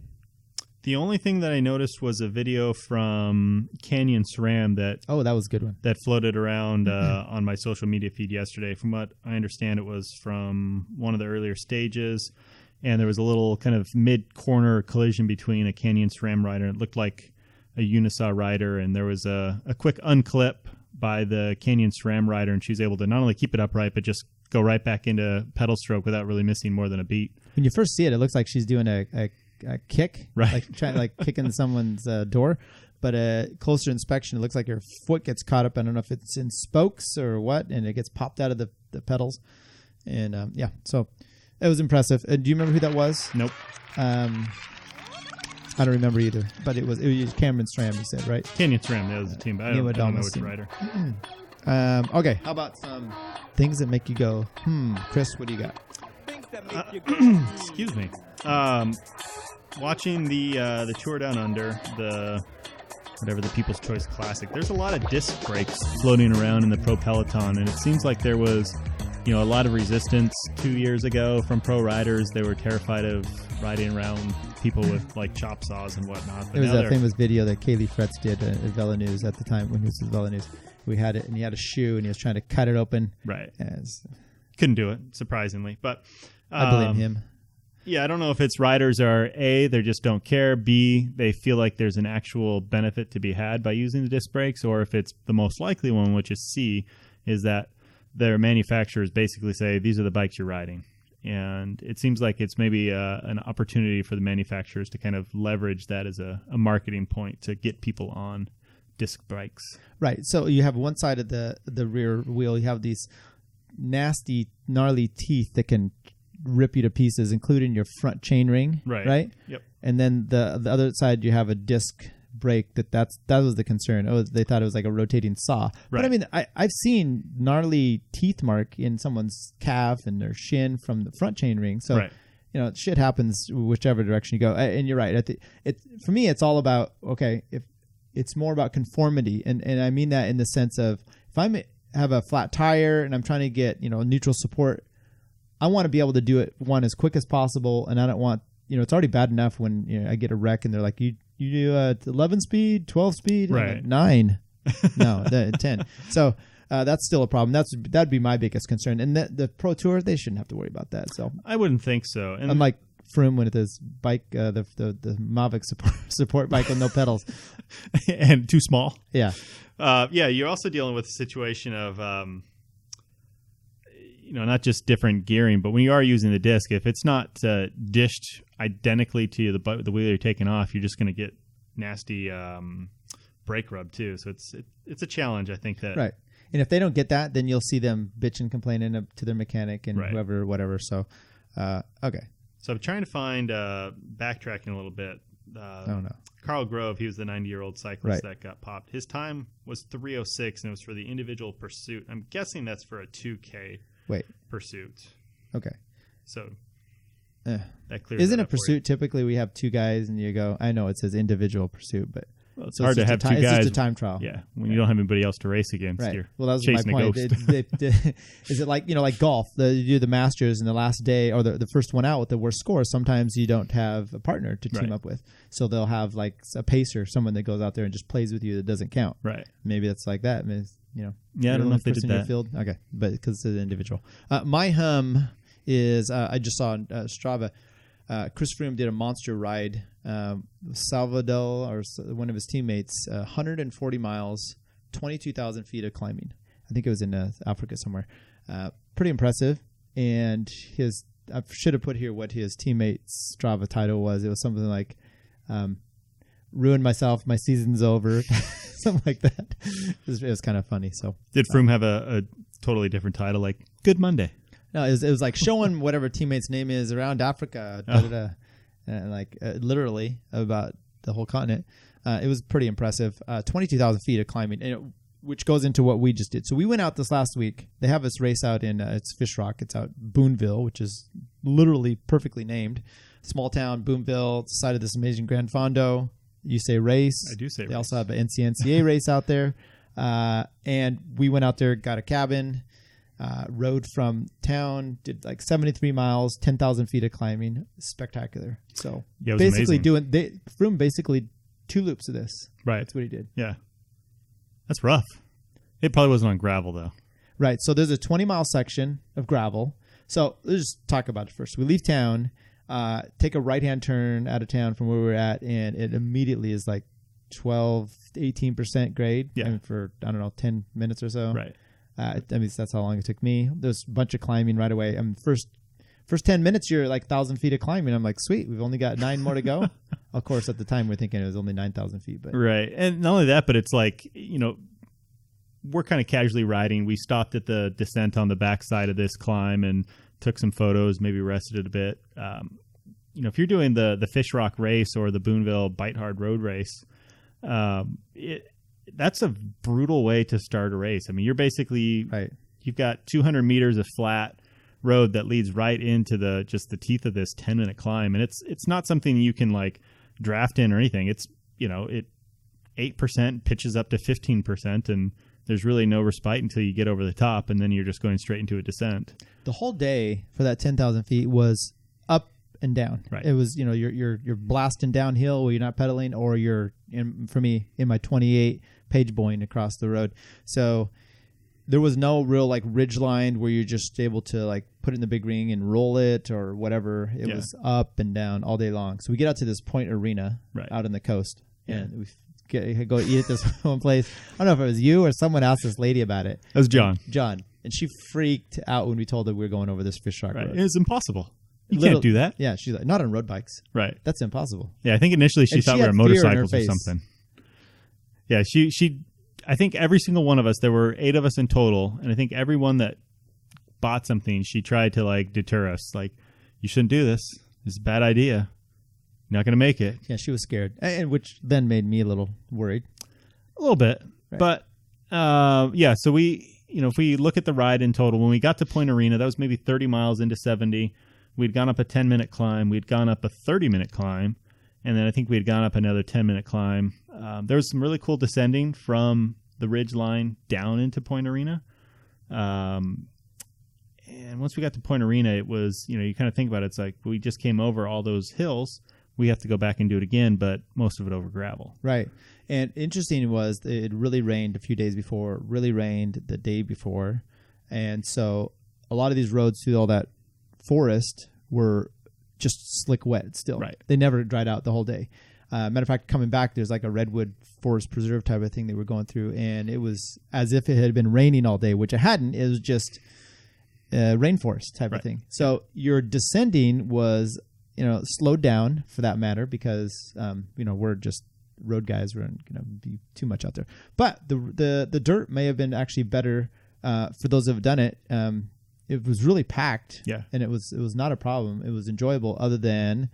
The only thing that I noticed was a video from Canyon SRAM that was a good one that floated around on my social media feed yesterday. From what I understand, it was from one of the earlier stages, and there was a little kind of mid-corner collision between a Canyon SRAM rider. It looked like a Unisaw rider, and there was a quick unclip by the Canyon SRAM rider, and she was able to not only keep it upright, but just go right back into pedal stroke without really missing more than a beat. When you first see it, it looks like she's doing a kick, Right. like trying like kicking someone's door. But closer inspection, it looks like your foot gets caught up. I don't know if it's in spokes or what, and it gets popped out of the pedals. And so it was impressive. Do you remember who that was? Nope. I don't remember either, but it was Cameron Stram, you said, right? Canyon SRAM, that was the team, but I don't know which rider. Okay, how about some things that make you go, Chris, what do you got? Excuse me. Watching the Tour Down Under, the People's Choice Classic, there's a lot of disc brakes floating around in the pro peloton, and it seems like there was, a lot of resistance 2 years ago from pro riders. They were terrified of riding around people with like chop saws and whatnot. But it was that famous video that Kaylee Fretz did at Velo News at the time when he was at Velo News. We had it, and he had a shoe, and he was trying to cut it open. Right. Couldn't do it, surprisingly. But I blame him. Yeah, I don't know if it's riders are A, they just don't care, B, they feel like there's an actual benefit to be had by using the disc brakes, or if it's the most likely one, which is C, is that their manufacturers basically say, these are the bikes you're riding. And it seems like it's maybe an opportunity for the manufacturers to kind of leverage that as a marketing point to get people on disc bikes. Right. So you have one side of the rear wheel, you have these nasty, gnarly teeth that can rip you to pieces, including your front chain ring. Right. Yep. And then the other side, you have a disc brake that was the concern. Oh, they thought it was like a rotating saw. Right. But I mean, I've seen gnarly teeth mark in someone's calf and their shin from the front chain ring. So, shit happens whichever direction you go. And you're right. For me, it's all about, okay, if it's more about conformity. And I mean that in the sense of if I have a flat tire and I'm trying to get, neutral support, I want to be able to do it as quick as possible. And I don't want, it's already bad enough when I get a wreck and they're like, you do 11 speed, 12 speed, right? 9, no, 10. So that's still a problem. That'd be my biggest concern. And the Pro Tour, they shouldn't have to worry about that. So I wouldn't think so. And unlike Froome with his bike, the Mavic support bike with no pedals and too small. Yeah, You're also dealing with a situation of not just different gearing, but when you are using the disc, if it's not dished identically to the wheel you're taking off, you're just going to get nasty brake rub too. So it's a challenge, I think. That right. And if they don't get that, then you'll see them bitch and complaining to their mechanic and whoever, whatever. So, okay. So I'm trying to find backtracking a little bit. Oh no. Carl Grove, he was the 90-year-old cyclist that got popped. His time was 3:06, and it was for the individual pursuit. I'm guessing that's for a 2K. Pursuit. Okay. So that clears. Isn't a pursuit typically we have two guys and you go? I know it says individual pursuit, but it's hard to have two guys. It's just a time trial. Yeah, when you don't have anybody else to race against, you're that was chasing my point. a ghost. Is it like like golf? You do the Masters and the last day or the first one out with the worst score. Sometimes you don't have a partner to team up with, so they'll have like a pacer, someone that goes out there and just plays with you that doesn't count. Right. Maybe that's like that. I mean, I don't know if they did that. Field. Okay, but because it's an individual. My hum is I just saw on Strava. Chris Froome did a monster ride. Salvador or one of his teammates, 140 miles, 22,000 feet of climbing. I think it was in Africa somewhere. Pretty impressive. And I should have put here what his teammate's Strava title was. It was something like, ruined myself, my season's over, something like that. It was kind of funny. So did Froome have a totally different title, like Good Monday? No, it was like showing whatever teammate's name is around Africa, and literally about the whole continent. It was pretty impressive. 22,000 feet of climbing, which goes into what we just did. So we went out this last week. They have this race out in it's Fish Rock. It's out Boonville, which is literally perfectly named. Small town, Boonville, side of this amazing Grand Fondo. You say race. I do say they race. also have an NCNCA race out there. And we went out there, got a cabin, rode from town, did like 73 miles, 10,000 feet of climbing. Spectacular. So basically amazing. Froome basically 2 loops of this. Right. That's what he did. Yeah. That's rough. It probably wasn't on gravel though. Right. So there's a 20-mile section of gravel. So let's just talk about it first. We leave town, take a right-hand turn out of town from where we were at, and it immediately is like 12, 18% grade. Yeah. For, 10 minutes or so. Right. That's how long it took me. There's a bunch of climbing right away. First First 10 minutes, you're like 1,000 feet of climbing. I'm like, sweet, we've only got 9 more to go. Of course, at the time, we're thinking it was only 9,000 feet. But right. And not only that, but it's like, we're kind of casually riding. We stopped at the descent on the backside of this climb and took some photos, maybe rested it a bit. If you're doing the Fish Rock race or the Boonville Bite Hard Road race, that's a brutal way to start a race. I mean, you're basically, you've got 200 meters of flat road that leads right into the teeth of this 10-minute climb. And it's not something you can like draft in or anything. It's, 8% pitches up to 15%, and there's really no respite until you get over the top, and then you're just going straight into a descent. The whole day for that 10,000 feet was up and down. Right. It was, you're blasting downhill where you're not pedaling, or for me, in my 28 page boing across the road. So there was no real like ridge line where you're just able to like put it in the big ring and roll it or whatever. It was up and down all day long. So we get out to this Point Arena out on the coast, and we go eat at this one place. I don't know if it was you or someone asked this lady about it. That was John. And she freaked out when we told her we were going over this Fish Rock road. It was impossible. You can't do that. Yeah, she's like, not on road bikes. Right. That's impossible. Yeah, I think initially she thought we were on motorcycles or something. Yeah, she I think every single one of us, there were 8 of us in total, and I think everyone that bought something, she tried to like deter us. Like, you shouldn't do this. This is a bad idea. You're not going to make it. Yeah, she was scared, and which then made me a little worried. A little bit. Right. But, so we, if we look at the ride in total, when we got to Point Arena, that was maybe 30 miles into 70. We'd gone up a 10-minute climb. We'd gone up a 30-minute climb. And then I think we had gone up another 10-minute climb. There was some really cool descending from the ridge line down into Point Arena. And once we got to Point Arena, it was, you kind of think about it. It's like we just came over all those hills. We have to go back and do it again, but most of it over gravel. Right. And interesting was it really rained a few days before, really rained the day before. And so a lot of these roads through all that forest were just slick wet still. Right. They never dried out the whole day. Matter of fact, coming back, there's like a redwood forest preserve type of thing they were going through, and it was as if it had been raining all day, which it hadn't. It was just rainforest type of thing. So your descending was, slowed down for that matter because, we're just road guys. We're not going to be too much out there. But the dirt may have been actually better for those who have done it. It was really packed, and it was not a problem. It was enjoyable, other than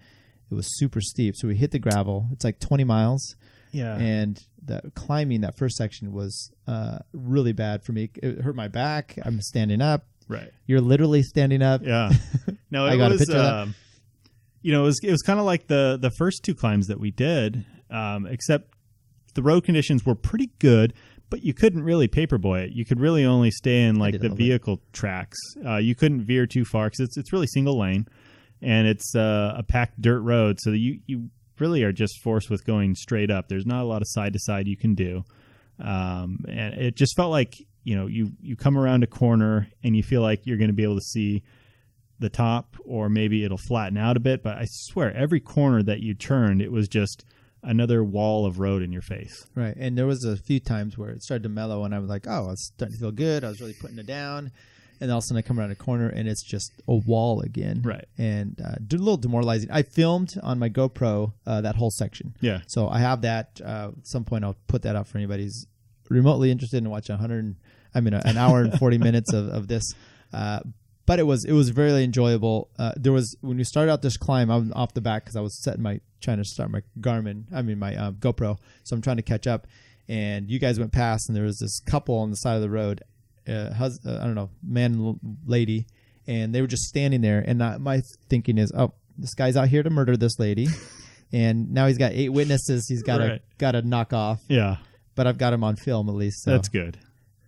it was super steep. So we hit the gravel. It's like 20 miles, and the climbing that first section was really bad for me. It hurt my back. I'm standing up. Right, you're literally standing up. Yeah, no, I got a picture of that. It was kind of like the first 2 climbs that we did, except the road conditions were pretty good. But you couldn't really paperboy it. You could really only stay in like the vehicle tracks. You couldn't veer too far because it's really single lane, and it's a packed dirt road. So you really are just forced with going straight up. There's not a lot of side to side you can do, and it just felt like you come around a corner and you feel like you're going to be able to see the top, or maybe it'll flatten out a bit. But I swear, every corner that you turned, it was just another wall of road in your face. Right. And there was a few times where it started to mellow, and I was like, I was starting to feel good. I was really putting it down. And all of a sudden I come around a corner and it's just a wall again. Right. And a little demoralizing. I filmed on my GoPro that whole section. Yeah. So I have that. At some point I'll put that out for anybody who's remotely interested in watching an hour and 40 minutes of this. But it was very enjoyable. There was, when we started out this climb, I was off the back because I was trying to start my my GoPro. So I'm trying to catch up, and you guys went past, and there was this couple on the side of the road, man and lady, and they were just standing there. And my thinking is, this guy's out here to murder this lady, and now he's got 8 witnesses he's got to knock off. Yeah. But I've got him on film at least. So. That's good.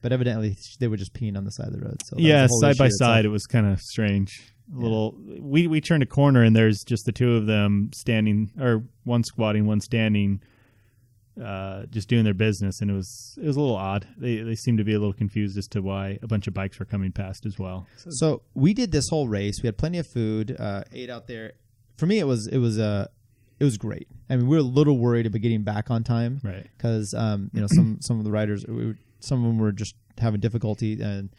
But evidently they were just peeing on the side of the road. So side by side, it was kind of strange. We turned a corner and there's just the 2 of them standing, or one squatting, one standing, just doing their business, and it was a little odd. They seemed to be a little confused as to why a bunch of bikes were coming past as well. So we did this whole race. We had plenty of food, ate out there. For me, it was great. I mean, we were a little worried about getting back on time, right? Because some of the riders, some of them were just having difficulty, and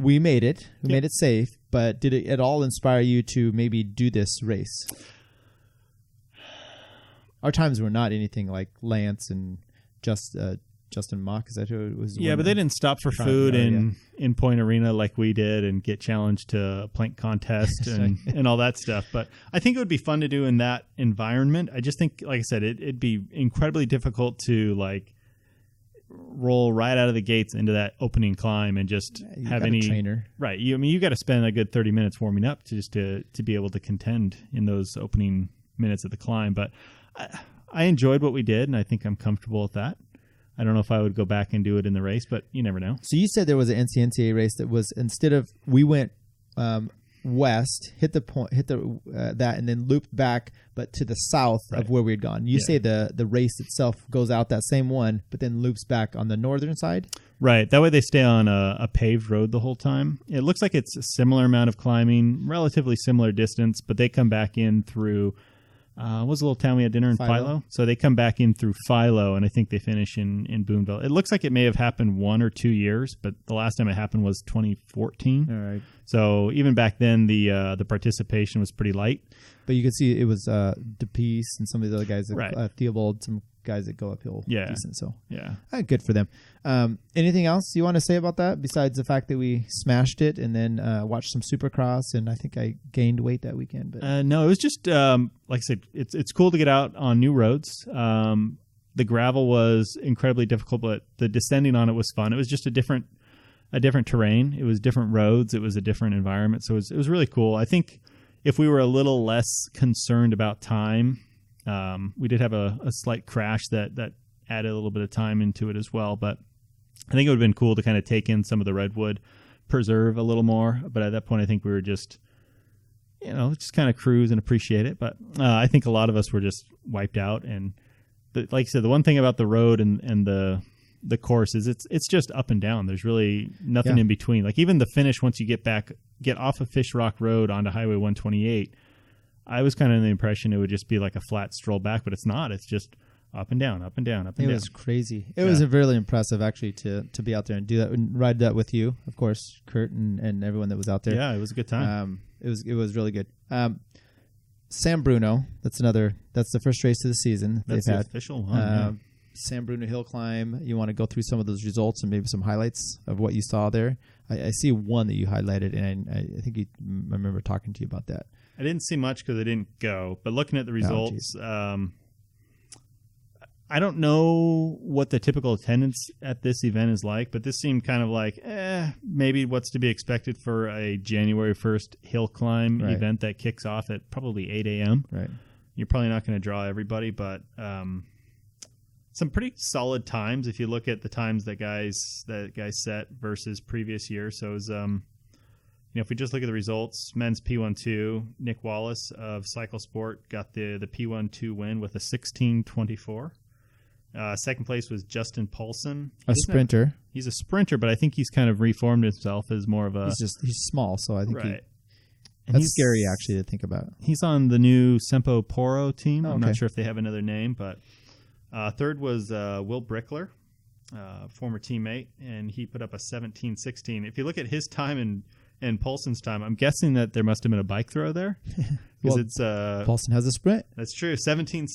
we made it. We made it safe, but did it at all inspire you to maybe do this race? Our times were not anything like Lance and Justin Mock. Is that who it was? Yeah, but they didn't stop for food in Point Arena like we did and get challenged to a plank contest and all that stuff. But I think it would be fun to do in that environment. I just think, like I said, it'd be incredibly difficult to like roll right out of the gates into that opening climb and just have any trainer. Right. You got to spend a good 30 minutes warming up to be able to contend in those opening minutes of the climb. But I enjoyed what we did, and I think I'm comfortable with that. I don't know if I would go back and do it in the race, but you never know. So you said there was an NCNCA race that was, instead of, we went west, hit that, and then looped back, but to the south of where we had gone. You say the race itself goes out that same one, but then loops back on the northern side? Right. That way they stay on a paved road the whole time. It looks like it's a similar amount of climbing, relatively similar distance, but they come back in through... what was the little town we had dinner in? Philo. So they come back in through Philo, and I think they finish in Boonville. It looks like it may have happened 1 or 2 years, but the last time it happened was 2014. All right. So even back then, the participation was pretty light. But you could see it was DePeace and some of the other guys, Theobald, some guys that go uphill decent. So good for them. Anything else you want to say about that besides the fact that we smashed it and then watched some Supercross, and I think I gained weight that weekend? But no, it was just like I said, it's cool to get out on new roads. The gravel was incredibly difficult, but the descending on it was fun. It was just a different terrain. It was different roads. It was a different environment. So it was really cool. I think if we were a little less concerned about time, we did have a slight crash that added a little bit of time into it as well. But I think it would have been cool to kind of take in some of the redwood preserve a little more. But at that point, I think we were just kind of cruise and appreciate it. But I think a lot of us were just wiped out. And like I said, the one thing about the road and the course is it's just up and down. There's really nothing in between. Like even the finish, once you get off of Fish Rock Road onto Highway 128, I was kind of in the impression it would just be like a flat stroll back, but it's not. It's just up and down, up and down, up and down. It was crazy. It was really impressive actually to be out there and do that and ride that with you, of course, Curt and everyone that was out there. Yeah, it was a good time. It was really good. San Bruno, that's the first race of the season that's they've had. Official one. San Bruno Hill Climb. You want to go through some of those results and maybe some highlights of what you saw there? I see one that you highlighted, and I think I remember talking to you about that. I didn't see much because I didn't go, but looking at the results, I don't know what the typical attendance at this event is like, but this seemed kind of like maybe what's to be expected for a January 1st hill climb event that kicks off at probably 8 a.m. Right. You're probably not going to draw everybody, but some pretty solid times if you look at the times that guys set versus previous year. So it was, if we just look at the results, men's P12, Nick Wallace of Cycle Sport got the P12 win with a 16:24. Second place was Justin Paulson. Sprinter. He's a sprinter, but I think he's kind of reformed himself as more of a... He's small, so I think that's scary actually to think about. He's on the new Sempo Poro team. I'm not sure if they have another name, but third was Will Brickler, former teammate, and he put up a 17:16. If you look at his time and Paulson's time, I'm guessing that there must have been a bike throw there. Because Paulson has a sprint. That's true. 17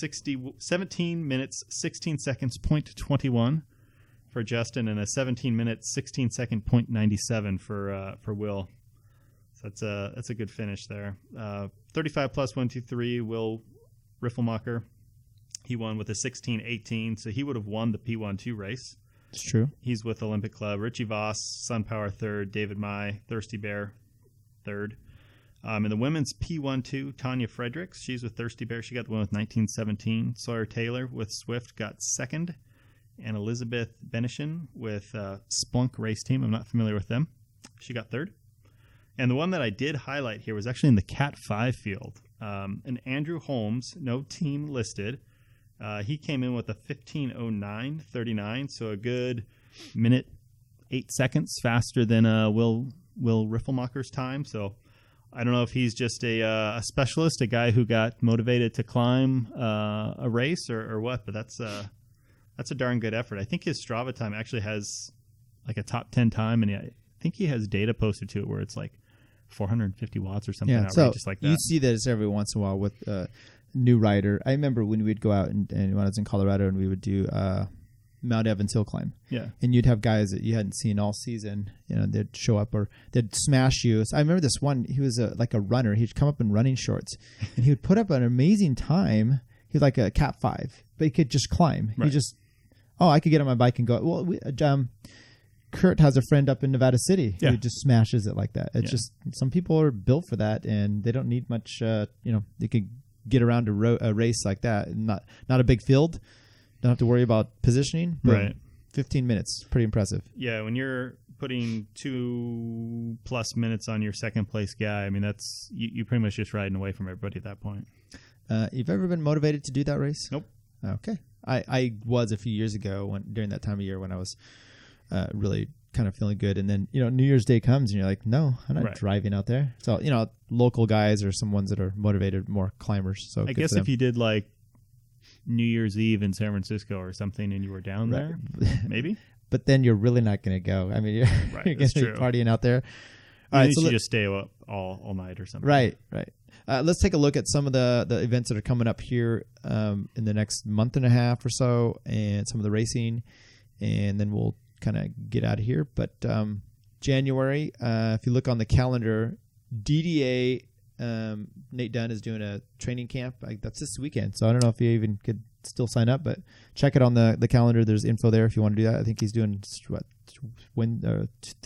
minutes, 16 seconds, 0.21 for Justin, and a 17 minutes, 16 second, 0.97 for Will. So that's a good finish there. 35 plus 123, Will Riffelmacher. He won with a 16:18, so he would have won the P12 race. It's true. He's with Olympic Club. Richie Voss, SunPower third. David Mai, Thirsty Bear third. In the women's P12, Tanya Fredericks, she's with Thirsty Bear. She got the one with 19:17. Sawyer Taylor with Swift got second. And Elizabeth Benishin with Splunk Race Team. I'm not familiar with them. She got third. And the one that I did highlight here was actually in the Cat 5 field. And Andrew Holmes, no team listed. He came in with a 15:09.39, so a good minute 8 seconds faster than Will Riffelmacher's time. So I don't know if he's just a specialist, a guy who got motivated to climb a race or what, but that's a darn good effort. I think his Strava time actually has like a top 10 time, and I think he has data posted to it where it's like 450 watts or something outrageous like that. You see this every once in a while with a new rider. I remember when we'd go out and when I was in Colorado and we would do Mount Evans hill climb. Yeah. And you'd have guys that you hadn't seen all season, they'd show up or they'd smash you. So I remember this one, he was like a runner. He'd come up in running shorts and he would put up an amazing time. He was like a Cat 5, but he could just climb. Right. He just, I could get on my bike and go. Well, Curt has a friend up in Nevada City who just smashes it like that. It's just, some people are built for that and they don't need much, they could get around a race like that. Not a big field. Don't have to worry about positioning. Right. 15 minutes. Pretty impressive. Yeah. When you're putting 2+ minutes on your second place guy, I mean, that's, you pretty much just riding away from everybody at that point. You've ever been motivated to do that race? Nope. Okay. I was a few years ago during that time of year when I was really kind of feeling good. And then, New Year's Day comes and you're like, no, I'm not driving out there. So, local guys or some ones that are motivated, more climbers. So I guess if you did like New Year's Eve in San Francisco or something and you were down there, maybe. But then you're really not going to go. I mean, you're going to be partying out there. All right, so just stay up all night or something. Right. Let's take a look at some of the events that are coming up here in the next month and a half or so, and some of the racing, and then we'll kind of get out of here. But January, if you look on the calendar, DDA, Nate Dunn is doing a training camp. That's this weekend, so I don't know if you even could still sign up, but check it on the calendar. There's info there if you want to do that. I think he's doing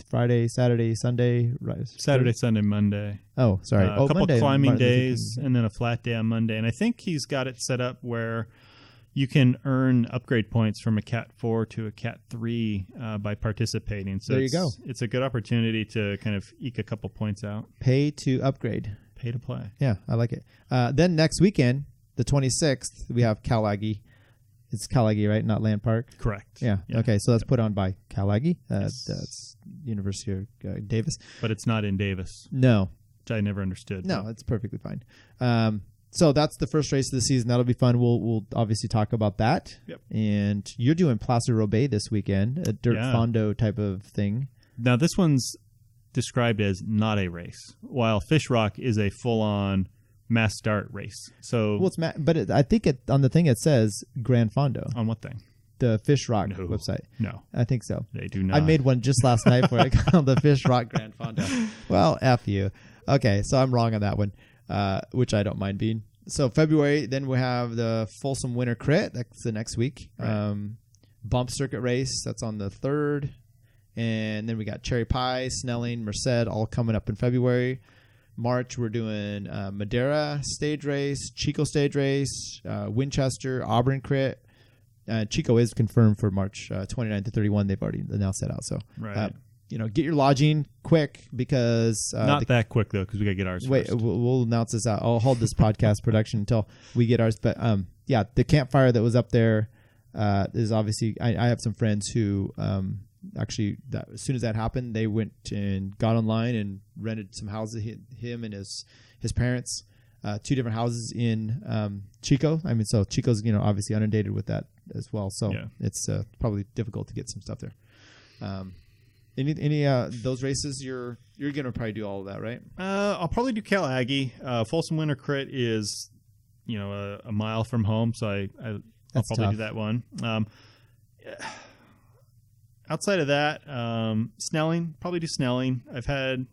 Friday, Saturday, Sunday, right? Saturday, Sunday, Monday. Oh, sorry. A couple Monday, climbing days and then a flat day on Monday. And I think he's got it set up where you can earn upgrade points from a Cat 4 to a Cat 3 by participating. So there you go. It's a good opportunity to kind of eke a couple points out. Pay to upgrade. Pay to play. Yeah, I like it. Then next weekend, the 26th, we have Cal Aggie. It's Cal Aggie, right? Not Land Park? Correct. Yeah. Okay, so that's put on by Cal Aggie. That's University of Davis. But it's not in Davis. No. Which I never understood. No, it's perfectly fine. So that's the first race of the season. That'll be fun. We'll obviously talk about that. Yep. And you're doing Placer Roubaix this weekend, a dirt fondo type of thing. Now, this one's described as not a race, while Fish Rock is a full-on mass start race. So, well, but I think on the thing it says Grand Fondo. On what thing? The Fish Rock website. No. I think so. They do not. I made one just last night for it called the Fish Rock Grand Fondo. Well, F you. Okay, so I'm wrong on that one, which I don't mind being. So February, then we have the Folsom Winter Crit. That's the next week. Right. Bump Circuit Race. That's on the 3rd. And then we got Cherry Pie, Snelling, Merced, all coming up in February. March, we're doing Madera Stage Race, Chico Stage Race, Winchester, Auburn Crit. Chico is confirmed for March 29 to 31. They've already announced that out. So, get your lodging quick because... Not that quick, though, because we got to get ours first. We'll announce this out. I'll hold this podcast production until we get ours. But, the campfire that was up there is obviously... I have some friends who... Actually, as soon as that happened, they went and got online and rented some houses. Him and his parents, 2 different houses in Chico. I mean, so Chico's obviously inundated with that as well. So it's probably difficult to get some stuff there. Any those races you're gonna probably do all of that, right? I'll probably do Cal Aggie. Folsom Winter Crit is a mile from home, so I'll probably do that one. Outside of that, Snelling, probably do Snelling. I've had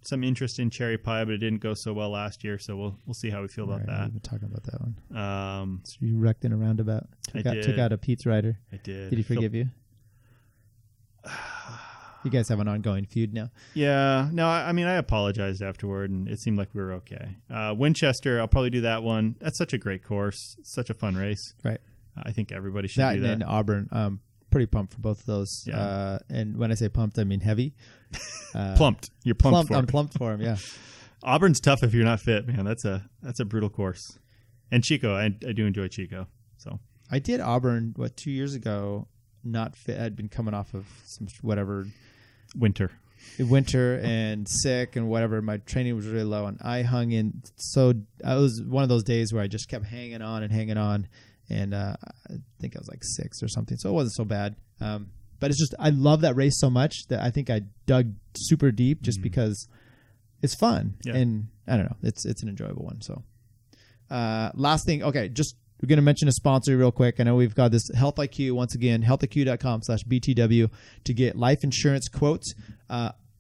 some interest in Cherry Pie, but it didn't go so well last year, so we'll see how we feel about that. We've been talking about that one. So you wrecked in a roundabout. Took out a Pete's rider. I did. Did he forgive you? You guys have an ongoing feud now. Yeah. No, I mean, I apologized afterward, and it seemed like we were okay. Winchester, I'll probably do that one. That's such a great course. Such a fun race. Right. I think everybody should do that. And Auburn, pretty pumped for both of those. Yeah. And when I say pumped, I mean heavy. Plumped. You're plumped for him. I'm plumped for him, yeah. Auburn's tough if you're not fit, man. That's a brutal course. And Chico, I do enjoy Chico. So I did Auburn, 2 years ago, not fit. I'd been coming off of some whatever. Winter and sick and whatever. My training was really low, and I hung in. So I was one of those days where I just kept hanging on. And I think I was like 6 or something, so it wasn't so bad. But it's just, I love that race so much that I think I dug super deep just because it's fun. Yeah. And I don't know, it's an enjoyable one. So last thing, okay, just we're going to mention a sponsor real quick. I know we've got this Health IQ, once again, healthiq.com/BTW to get life insurance quotes.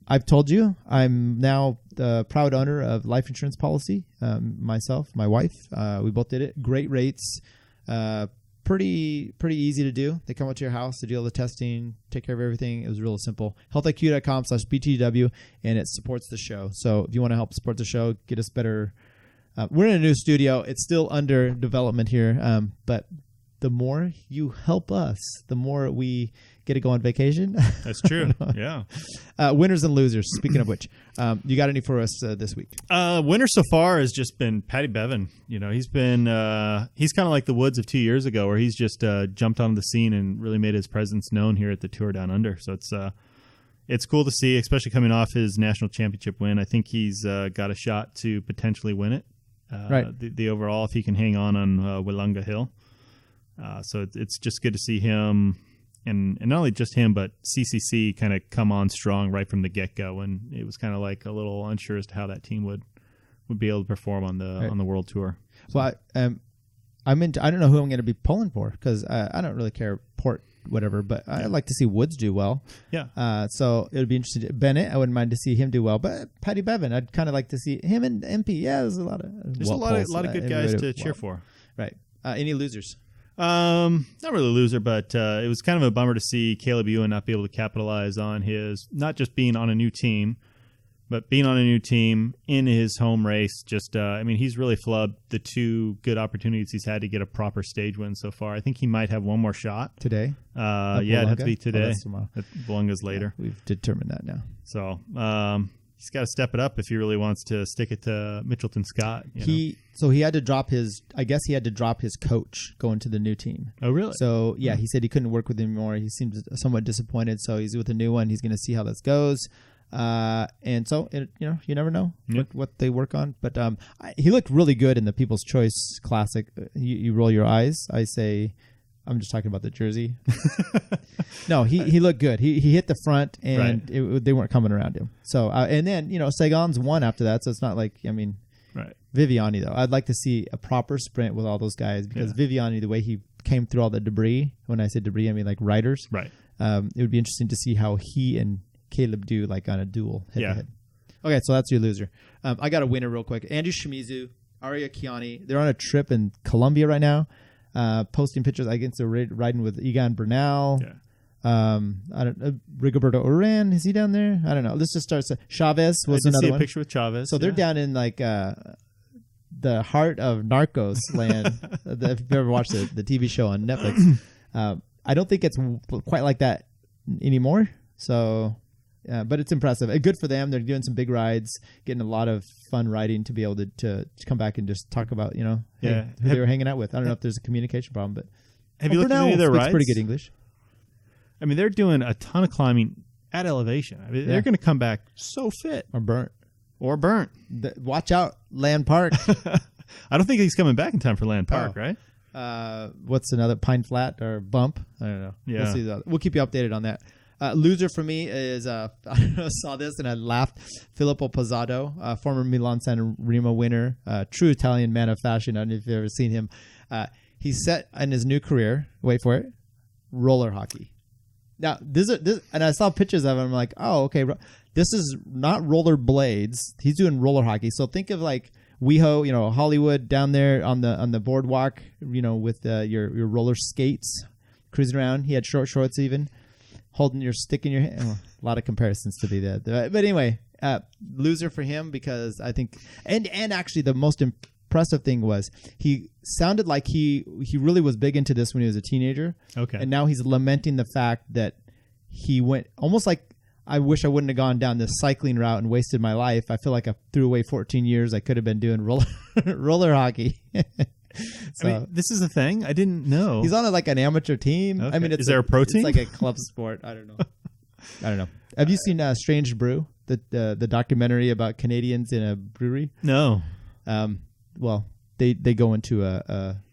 I've told you, I'm now the proud owner of life insurance policy. Myself, my wife, we both did it. Great rates, pretty easy to do. They come out to your house to do all the testing, take care of everything. It was real simple. healthiq.com/BTW, and it supports the show. So if you want to help support the show, get us better. We're in a new studio. It's still under development here, but the more you help us, the more we get to go on vacation. That's true. Yeah. Winners and losers. Speaking of which, you got any for us this week? Winner so far has just been Patty Bevan. You know, he's been he's kind of like the Woods of 2 years ago, where he's just jumped on the scene and really made his presence known here at the Tour Down Under. So it's cool to see, especially coming off his national championship win. I think he's got a shot to potentially win it. Right. The overall, if he can hang on Willunga Hill. So it's just good to see him, and not only just him, but CCC kind of come on strong right from the get-go. And it was kind of like a little unsure as to how that team would be able to perform on the World Tour. So. Well, I don't know who I'm going to be pulling for, because I don't really care whatever, but I'd like to see Woods do well. Yeah. So it would be interesting. Bennett, I wouldn't mind to see him do well, but Patty Bevan, I'd kind of like to see him and MP. Yeah, there's a lot of good guys to cheer for. Right. Any losers? Not really a loser, but it was kind of a bummer to see Caleb Ewan not be able to capitalize on his, not just being on a new team, but being on a new team in his home race. Just, I mean, he's really flubbed the two good opportunities he's had to get a proper stage win so far. I think he might have one more shot. Today? Yeah, it'd have to be today. That's tomorrow. Willunga's later. Yeah, we've determined that now. So, he's got to step it up if he really wants to stick it to Mitchelton Scott. So he had to drop his, I guess he had to drop his coach going to the new team. Oh, really? So, yeah, he said he couldn't work with him anymore. He seems somewhat disappointed. So he's with a new one. He's going to see how this goes. And so, you never know what they work on. But he looked really good in the People's Choice Classic. You roll your eyes. I say, I'm just talking about the jersey. No, he looked good. He hit the front, and they weren't coming around him. So, and then, Sagan's won after that. So it's not like, right. Viviani, though. I'd like to see a proper sprint with all those guys, because Viviani, the way he came through all the debris, when I say debris, I mean like riders. Right. It would be interesting to see how he and Caleb do like on a duel head-to-head. Okay, so that's your loser. I got a winner real quick. Andrew Shimizu, Arya Kiani. They're on a trip in Colombia right now, posting pictures. I guess they're riding with Egan Bernal. Yeah. Rigoberto Urán, is he down there? I don't know. Let's just start. Chavez was another one. A picture with Chavez. So they're down in like the heart of Narcos land. If you've ever watched the TV show on Netflix, I don't think it's quite like that anymore. So, but it's impressive. Good for them. They're doing some big rides, getting a lot of fun riding to be able to come back and just talk about, who they were hanging out with. I don't know if there's a communication problem, but have you looked at any of their rides? Pretty good English. I mean, they're doing a ton of climbing at elevation. I mean, they're going to come back so fit. Or burnt. Watch out, Land Park. I don't think he's coming back in time for Land Park, right? What's another Pine Flat or Bump? I don't know. Yeah. We'll see. We'll keep you updated on that. Loser for me is I saw this and I laughed. Filippo Pozzato, former Milan San Remo winner, true Italian man of fashion. I don't know if you've ever seen him. He's set in his new career. Wait for it. Roller hockey. Now this and I saw pictures of him. I'm like, oh, okay. This is not roller blades. He's doing roller hockey. So think of like WeHo, Hollywood down there on the boardwalk, with your roller skates, cruising around. He had short shorts even, holding your stick in your hand. Oh, a lot of comparisons to be there. But anyway, loser for him, because I think, and actually the most impressive thing was he sounded like he really was big into this when he was a teenager. Okay. And now he's lamenting the fact that he went almost like, I wish I wouldn't have gone down this cycling route and wasted my life. I feel like I threw away 14 years. I could have been doing roller hocky. So, I mean, this is a thing? I didn't know. He's on like an amateur team. Okay. I mean, is there a pro team? It's like a club sport. I don't know. Have you seen Strange Brew, the documentary about Canadians in a brewery? No. Well, they go into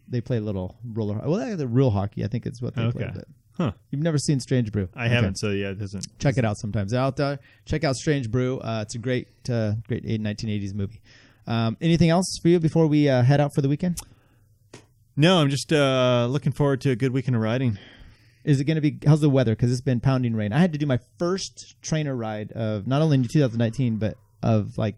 they play a little roller. Well, the real hockey, I think it's what they play. But Huh. You've never seen Strange Brew? I haven't, so yeah, it doesn't. Check it out sometimes. Out there, check out Strange Brew. It's a great 1980s movie. Anything else for you before we head out for the weekend? No, I'm just looking forward to a good weekend of riding. Is it going to be, how's the weather? Because it's been pounding rain. I had to do my first trainer ride of not only in 2019, but of like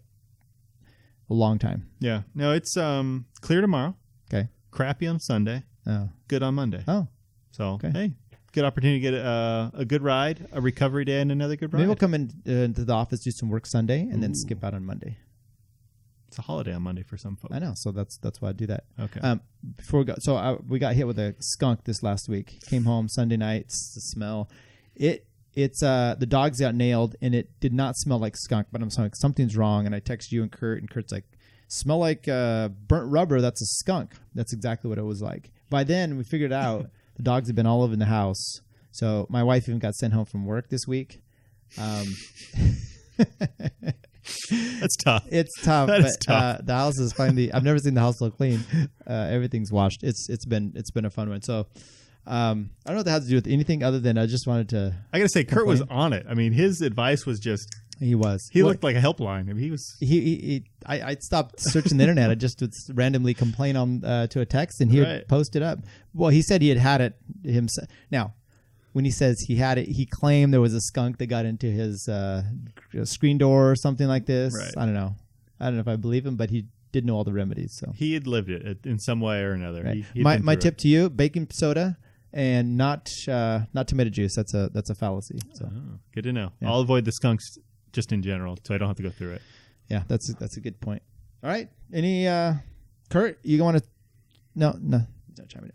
a long time. Yeah. No, it's clear tomorrow. Okay. Crappy on Sunday. Oh. Good on Monday. Oh. So, okay. Hey, good opportunity to get a good ride, a recovery day, and another good ride. Maybe we'll come into the office, do some work Sunday, and then skip out on Monday. It's a holiday on Monday for some folks. I know, so that's why I do that. Okay. Before we go, we got hit with a skunk this last week. Came home Sunday night. The smell, it's the dogs got nailed, and it did not smell like skunk. But I'm like, something's wrong, and I text you and Curt, and Curt's like, smell like burnt rubber. That's a skunk. That's exactly what it was like. By then, we figured out the dogs had been all over in the house. So my wife even got sent home from work this week. That's tough. It's tough. Tough. The house is finally. I've never seen the house so clean. Everything's washed. It's been a fun one. So I don't know what that has to do with anything other than I just wanted to. I got to say, Curt was on it. I mean, his advice was just. He was. He looked like a helpline. I mean, he was. I stopped searching the internet. I just would randomly complain on to a text, and he would post it up. Well, he said he had it himself. Now, when he says he had it, he claimed there was a skunk that got into his screen door or something like this. Right. I don't know if I believe him, but he did know all the remedies. So he had lived it in some way or another. Right. My tip to you: baking soda and not tomato juice. That's a fallacy. So good to know. Yeah. I'll avoid the skunks just in general, so I don't have to go through it. Yeah, that's a good point. All right, any Curt, you want to? No.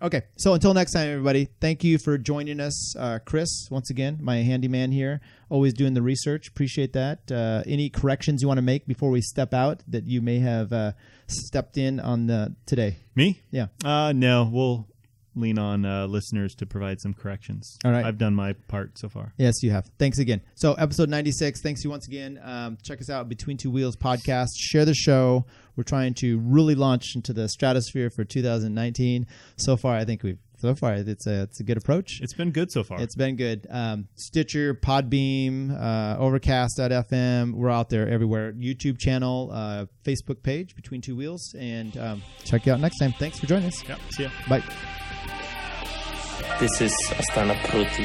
Okay, so until next time, everybody, thank you for joining us. Chris, once again, my handyman here, always doing the research. Appreciate that. Any corrections you want to make before we step out that you may have stepped in on today? Me? Yeah. No, we'll lean on listeners to provide some corrections. All right. I've done my part so far. Yes, you have. Thanks again. So episode 96, thanks you once again. Check us out, Between Two Wheels podcast. Share the show. We're trying to really launch into the stratosphere for 2019. So far, I think it's a good approach. It's been good so far. It's been good. Stitcher, Podbean, Overcast.fm. We're out there everywhere. YouTube channel, Facebook page, Between Two Wheels. And check you out next time. Thanks for joining us. Yeah, see ya. Bye. This is Astana Proti.